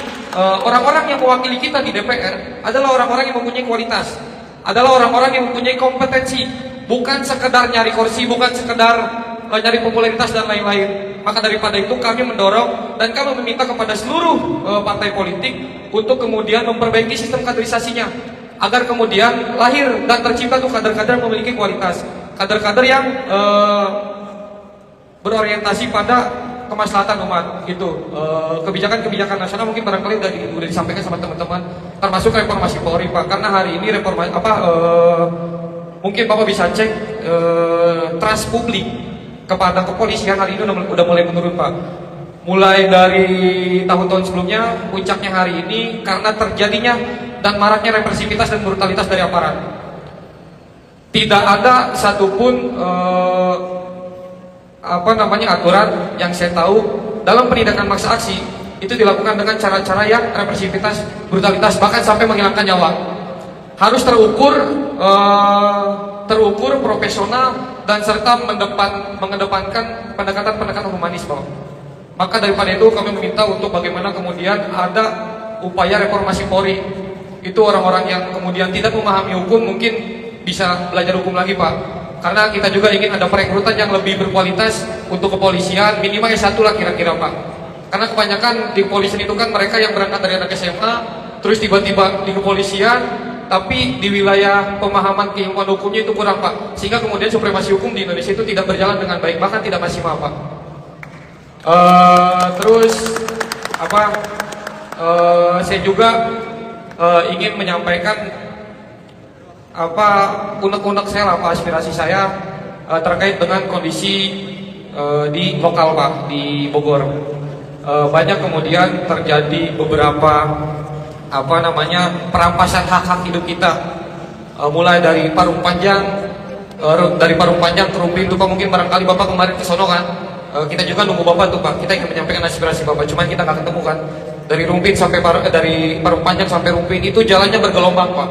orang-orang yang mewakili kita di DPR adalah orang-orang yang mempunyai kualitas, adalah orang-orang yang mempunyai kompetensi, bukan sekedar nyari kursi, bukan sekedar nyari popularitas dan lain-lain. Maka daripada itu kami mendorong dan kami meminta kepada seluruh partai politik untuk kemudian memperbaiki sistem kaderisasinya, agar kemudian lahir dan tercipta tuh kader-kader yang memiliki kualitas, kader-kader yang berorientasi pada kemaslahatan umat gitu. Kebijakan-kebijakan nasional mungkin barangkali udah disampaikan sama teman-teman, termasuk reformasi Polri Pak. Karena hari ini mungkin Bapak bisa cek trust publik kepada kepolisian hari ini udah mulai menurun Pak. Mulai dari tahun-tahun sebelumnya, puncaknya hari ini karena terjadinya dan maraknya represivitas dan brutalitas dari aparat. Tidak ada satupun aturan yang saya tahu dalam penindakan maksa aksi itu dilakukan dengan cara-cara yang represivitas, brutalitas, bahkan sampai menghilangkan nyawa. Harus terukur profesional dan serta mengedepankan pendekatan-pendekatan humanis, Pak. Maka daripada itu kami meminta untuk bagaimana kemudian ada upaya reformasi Polri. Itu orang-orang yang kemudian tidak memahami hukum mungkin bisa belajar hukum lagi, Pak. Karena kita juga ingin ada perekrutan yang lebih berkualitas untuk kepolisian, minimal S1 lah kira-kira, Pak. Karena kebanyakan di kepolisian itu kan mereka yang berangkat dari anak SMA, terus tiba-tiba di kepolisian, tapi di wilayah pemahaman keilmuan hukumnya itu kurang, Pak. Sehingga kemudian supremasi hukum di Indonesia itu tidak berjalan dengan baik, bahkan tidak maksimal, Pak. Terus saya juga ingin menyampaikan unek-unek saya lah, Pak, aspirasi saya terkait dengan kondisi di lokal, Pak, di Bogor. Banyak kemudian terjadi beberapa perampasan hak-hak hidup kita, mulai dari Parung Panjang ke Rumpin tuh, Pak. Mungkin barangkali Bapak kemarin ke sono kan, kita juga nunggu Bapak tuh, Pak. Kita ingin menyampaikan aspirasi Bapak, cuman kita nggak ketemu kan. Dari Rumpin sampai dari Parung Panjang sampai Rumpin itu jalannya bergelombang, Pak.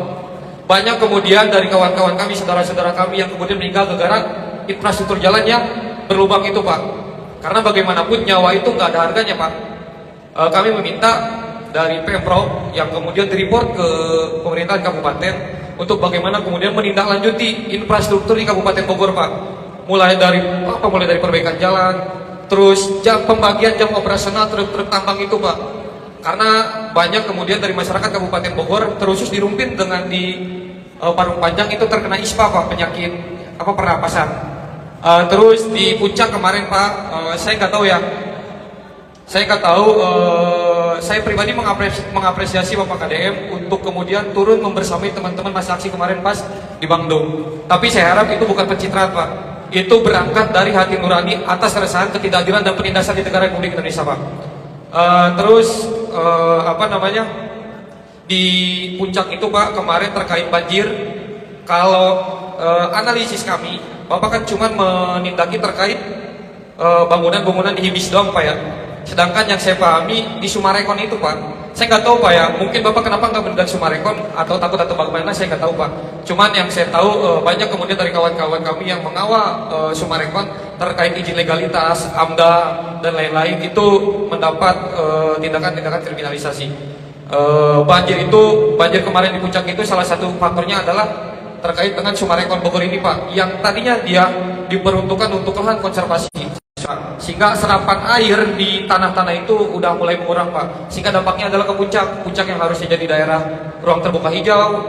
Banyak kemudian dari kawan-kawan kami, saudara-saudara kami yang kemudian meninggal gara-gara infrastruktur jalannya berlubang itu, Pak. Karena bagaimanapun nyawa itu nggak ada harganya, Pak. Kami meminta dari Pemprov yang kemudian direport ke pemerintahan kabupaten untuk bagaimana kemudian menindaklanjuti infrastruktur di Kabupaten Bogor, Pak. Mulai dari perbaikan jalan, terus pembagian jam operasional truk-truk tambang itu, Pak. Karena banyak kemudian dari masyarakat Kabupaten Bogor, terusus di Rumpin dengan di Parung Panjang itu terkena ISPA, Pak, penyakit pernapasan. Terus di Puncak kemarin, Pak, saya nggak tahu ya. Saya pribadi mengapresiasi Bapak KDM untuk kemudian turun membersamai teman-teman masa aksi kemarin pas di Bandung. Tapi saya harap itu bukan pencitraan, Pak. Itu berangkat dari hati nurani atas keresahan, ketidakadilan dan penindasan di negara Republik Indonesia, Pak. Di Puncak itu, Pak, kemarin terkait banjir, kalau analisis kami, Bapak kan cuma menindaki terkait bangunan-bangunan di Hibis doang, Pak, ya. Sedangkan yang saya pahami di Sumarekon itu, Pak, saya nggak tahu, Pak, ya. Mungkin Bapak kenapa nggak mendadak Sumarekon atau takut atau bagaimana, saya nggak tahu, Pak. Cuman yang saya tahu banyak kemudian dari kawan-kawan kami yang mengawal Sumarekon terkait izin legalitas, AMDA dan lain-lain itu mendapat tindakan-tindakan kriminalisasi. Banjir kemarin di Puncak itu salah satu faktornya adalah terkait dengan Sumarekon Bogor ini, Pak, yang tadinya dia diperuntukkan untuk lahan konservasi, sehingga serapan air di tanah-tanah itu udah mulai mengurang, Pak. Sehingga dampaknya adalah ke Puncak yang harusnya jadi daerah ruang terbuka hijau,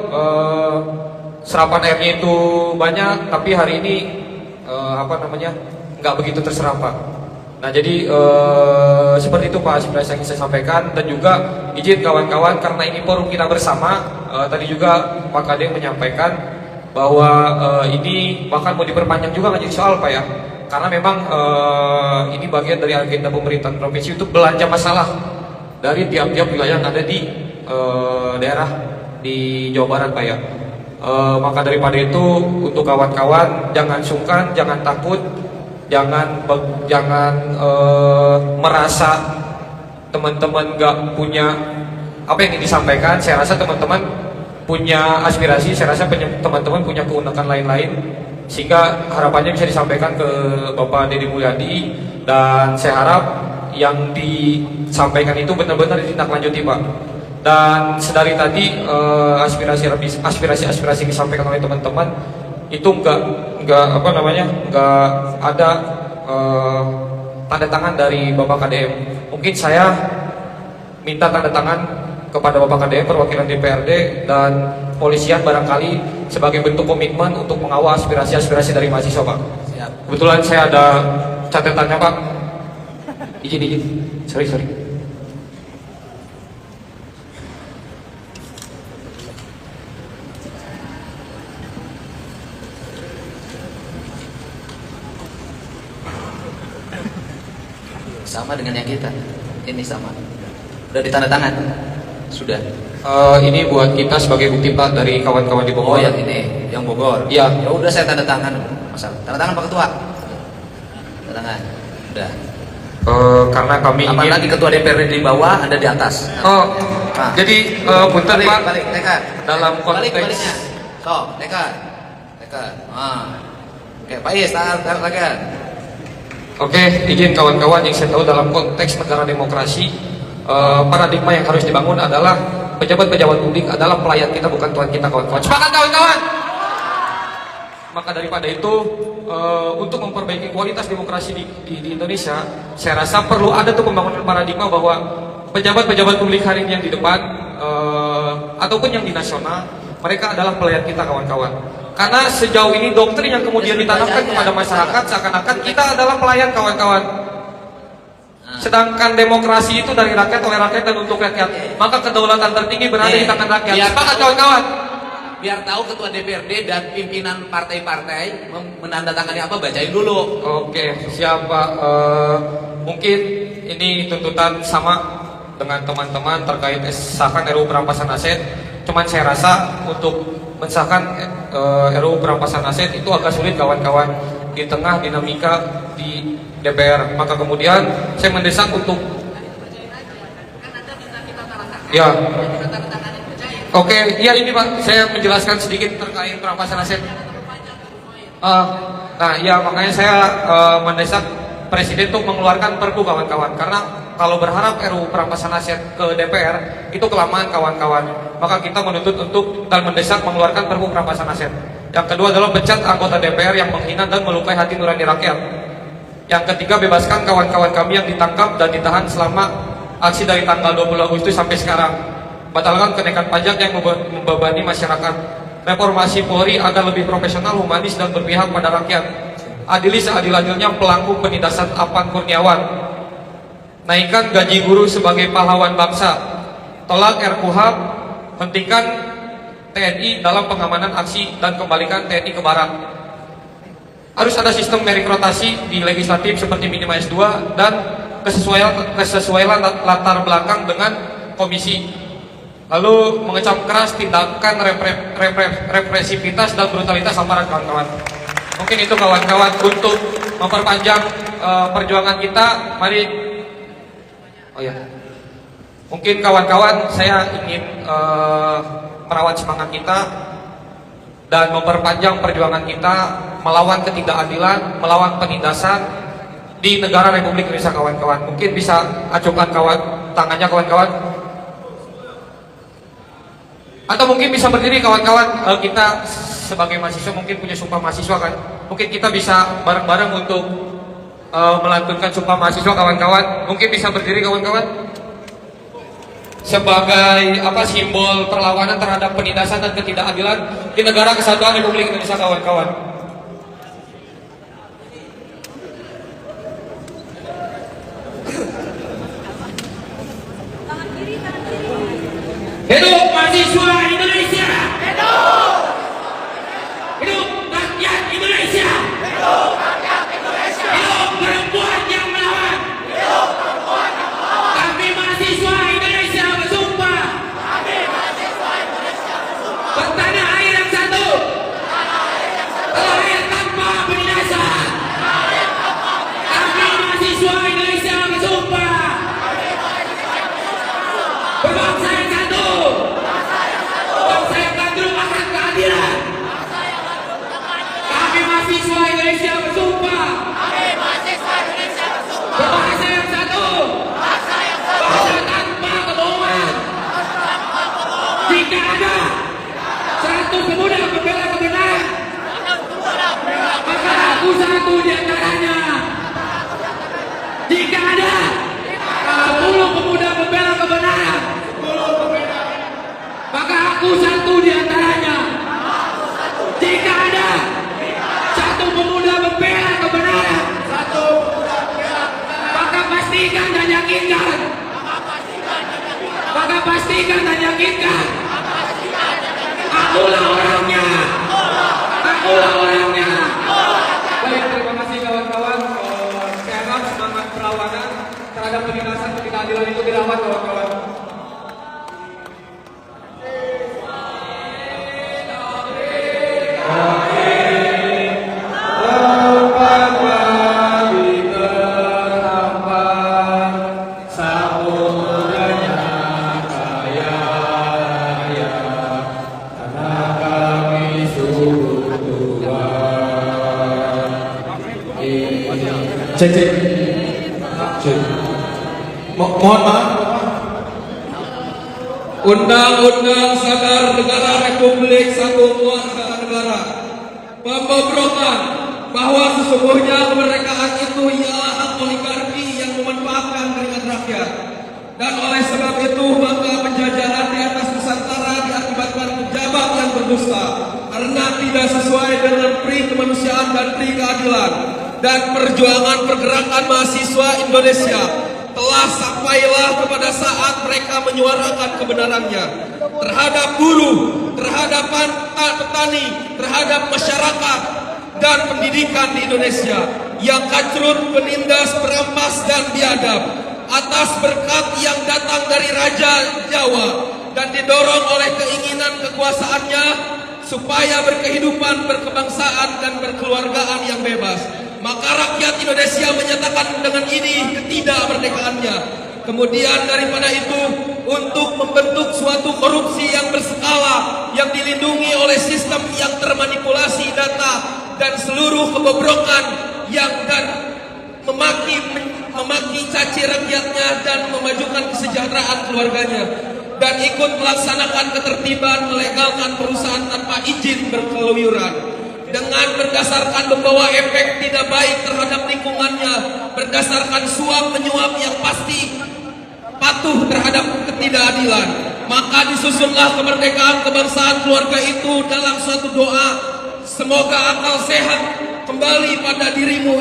serapan airnya itu banyak, tapi hari ini nggak begitu terserap, Pak. Nah, jadi seperti itu, Pak, aspirasi yang saya sampaikan. Dan juga izin kawan-kawan, karena ini forum kita bersama, tadi juga Pak Kadek menyampaikan bahwa ini bahkan mau diperpanjang juga nggak jadi soal, Pak, ya. Karena memang ini bagian dari agenda pemerintahan provinsi untuk belanja masalah dari tiap-tiap wilayah yang ada di daerah di Jawa Barat, Pak, ya. Maka daripada itu, untuk kawan-kawan jangan sungkan, jangan takut, jangan merasa teman-teman nggak punya apa yang ingin disampaikan. Saya rasa teman-teman punya aspirasi, saya rasa teman-teman punya keunikan lain-lain, sehingga harapannya bisa disampaikan ke Bapak Deddy Mulyadi, dan saya harap yang disampaikan itu benar-benar ditindaklanjuti, Pak. Dan sedari tadi aspirasi disampaikan oleh teman-teman itu nggak ada tanda tangan dari Bapak KDM. Mungkin saya minta tanda tangan kepada Bapak KDM, perwakilan DPRD dan polisian barangkali sebagai bentuk komitmen untuk mengawal aspirasi dari mahasiswa, Pak. Siap. Kebetulan saya ada catatannya, Pak. Izin. Sorry. Sama dengan yang kita. Ini sama. Udah ditandatangan? Sudah. Ini buat kita sebagai bukti, Pak, dari kawan-kawan di Bogor. Oh, yang ini, yang Bogor. Iya. Ya udah, saya tanda tangan. Masalah. Tanda tangan Pak Ketua. Tanda tangan. Udah. Karena kami Apalagi Ketua DPRD di bawah, Anda di atas. Nah. Jadi punten, Pak. Balik, tekan. Dalam konteks Baliknya. So, tekan. Nah. Oke, Pak Is, silakan. Oke, izin kawan-kawan yang saya tahu dalam konteks negara demokrasi, paradigma yang harus dibangun adalah pejabat-pejabat publik adalah pelayan kita, bukan tuan kita, kawan-kawan. Sepakat kawan-kawan? Maka daripada itu, untuk memperbaiki kualitas demokrasi di Indonesia, saya rasa perlu ada tuh pembangunan paradigma bahwa pejabat-pejabat publik hari ini yang di depan, ataupun yang di nasional, mereka adalah pelayan kita, kawan-kawan. Karena sejauh ini doktrin yang kemudian ditanamkan kepada masyarakat seakan-akan kita adalah pelayan, kawan-kawan. Sedangkan demokrasi itu dari rakyat, oleh rakyat, dan untuk rakyat. Maka kedaulatan tertinggi berada di tangan rakyat. Sepakat kawan-kawan? Biar tahu ketua DPRD dan pimpinan partai-partai menandatangani apa, bacain dulu. Oke, siapa? Mungkin ini tuntutan sama dengan teman-teman terkait sahkan RUU perampasan aset. Cuman saya rasa untuk mensahkan RUU perampasan aset itu agak sulit, kawan-kawan, di tengah dinamika di DPR. Maka kemudian saya mendesak untuk ya. Oke, iya ini Pak, saya menjelaskan sedikit terkait perampasan aset. Nah, ya makanya saya mendesak Presiden untuk mengeluarkan Perpu, kawan-kawan. Karena kalau berharap RUU perampasan aset ke DPR itu kelamaan, kawan-kawan. Maka kita menuntut untuk dan mendesak mengeluarkan Perpu perampasan aset. Yang kedua adalah pecat anggota DPR yang menghina dan melukai hati nurani rakyat. Yang ketiga, bebaskan kawan-kawan kami yang ditangkap dan ditahan selama aksi dari tanggal 20 Agustus sampai sekarang. Batalkan kenaikan pajak yang membebani masyarakat. Reformasi Polri agar lebih profesional, humanis, dan berpihak pada rakyat. Adili seadil-adilnya pelaku penindasan Apan Kurniawan. Naikkan gaji guru sebagai pahlawan bangsa. Tolak RKUHP. Hentikan TNI dalam pengamanan aksi dan kembalikan TNI ke barak. Harus ada sistem merit rotasi di legislatif seperti minima S2 dan kesesuaian latar belakang dengan komisi. Lalu mengecam keras tindakan represivitas dan brutalitas aparat, kawan-kawan. Mungkin itu, kawan-kawan, untuk memperpanjang perjuangan kita. Mari. Oh ya. Mungkin kawan-kawan, saya ingin merawat semangat kita dan memperpanjang perjuangan kita melawan ketidakadilan, melawan penindasan di negara Republik Indonesia, kawan-kawan. Mungkin bisa acungkan tangannya, kawan-kawan. Atau mungkin bisa berdiri, kawan-kawan. Kita sebagai mahasiswa mungkin punya sumpah mahasiswa, kan? Mungkin kita bisa bareng-bareng untuk melantunkan sumpah mahasiswa, kawan-kawan. Mungkin bisa berdiri, kawan-kawan. Sebagai simbol perlawanan terhadap penindasan dan ketidakadilan di negara kesatuan Republik Indonesia, kawan-kawan. Hidup mahasiswa Indonesia! Hidup! Hidup rakyat Indonesia! Hidup rakyat Indonesia! Hidup perempuan yang melawan! Hidup perempuan yang melawan! Kami mahasiswa Indonesia bersumpah! Kami mahasiswa Indonesia bersumpah! Bertanah air yang satu! Bertanah air yang satu! Lahir tanpa penindasan! Lahir tanpa penindasan! Kami mahasiswa Indonesia bersumpah! Kami mahasiswa Indonesia bersumpah! Berbangsa yang satu! Bangsa yang gandrung akan keadilan. Kami mahasiswa Indonesia bersumpah. Kami mahasiswa Indonesia bersumpah. Berbahasa yang satu. Bahasa tanpa kebohongan. Jika ada satu pemuda pembela kebenaran, maka aku satu di antaranya. Jika ada 10 pemuda pembela kebenaran, maka aku satu di antaranya. Jika ada satu pemuda membela kebenaran, maka pastikan dan yakinkan. Maka pastikan dan yakinkan. Akulah orangnya. Akulah orangnya. Baik, terima kasih kawan-kawan. Saya harap semangat perlawanan terhadap penindasan ketidakadilan itu dirawat, kawan-kawan. Cek. Mohon maaf. Undang-Undang Sadar Negara Republik Satu Keluarga Negara membobrokan bahwa sesungguhnya kemerdekaan itu ialah hak oligarki yang memanfaatkan keringat rakyat, dan oleh sebab itu maka penjajahan di atas Nusantara diakibatkan pejabat yang berdusta karena tidak sesuai dengan pri kemanusiaan dan pri keadilan, dan perjuangan pergerakan mahasiswa Indonesia telah sampailah kepada saat mereka menyuarakan kebenarannya terhadap buruh, terhadap petani, terhadap masyarakat dan pendidikan di Indonesia yang kacrut, penindas, perampas dan biadab atas berkat yang datang dari Raja Jawa dan didorong oleh keinginan kekuasaannya supaya berkehidupan, berkebangsaan dan berkeluargaan yang bebas. Maka rakyat Indonesia menyatakan dengan ini ketidakmerdekaannya. Kemudian daripada itu, untuk membentuk suatu korupsi yang berskala, yang dilindungi oleh sistem yang termanipulasi data dan seluruh kebobrokan yang dan memaki caci rakyatnya dan memajukan kesejahteraan keluarganya, dan ikut melaksanakan ketertiban melegalkan perusahaan tanpa izin berkeluyuran dengan berdasarkan membawa efek tidak baik terhadap lingkungannya, berdasarkan suap menyuap yang pasti patuh terhadap ketidakadilan. Maka disusunlah kemerdekaan kebangsaan keluarga itu dalam suatu doa, semoga akal sehat kembali pada dirimu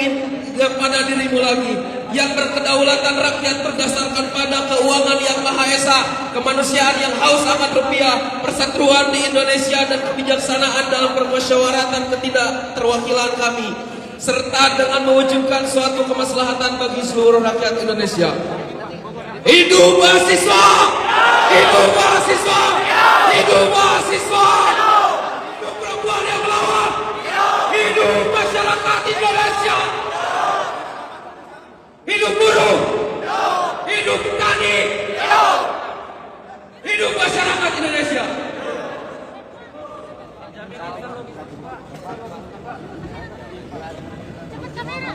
lagi, yang berkedaulatan rakyat berdasarkan pada keuangan yang maha esa, kemanusiaan yang haus akan rupiah, persatuan di Indonesia dan kebijaksanaan dalam permusyawaratan ketidakterwakilan kami, serta dengan mewujudkan suatu kemaslahatan bagi seluruh rakyat Indonesia. Hidup mahasiswa! Hidup mahasiswa! Hidup mahasiswa! Hidup perempuan yang melawan! Hidup masyarakat Indonesia! Hidup buruh! Hidup petani! Hidup masyarakat Indonesia! Cepat kamera.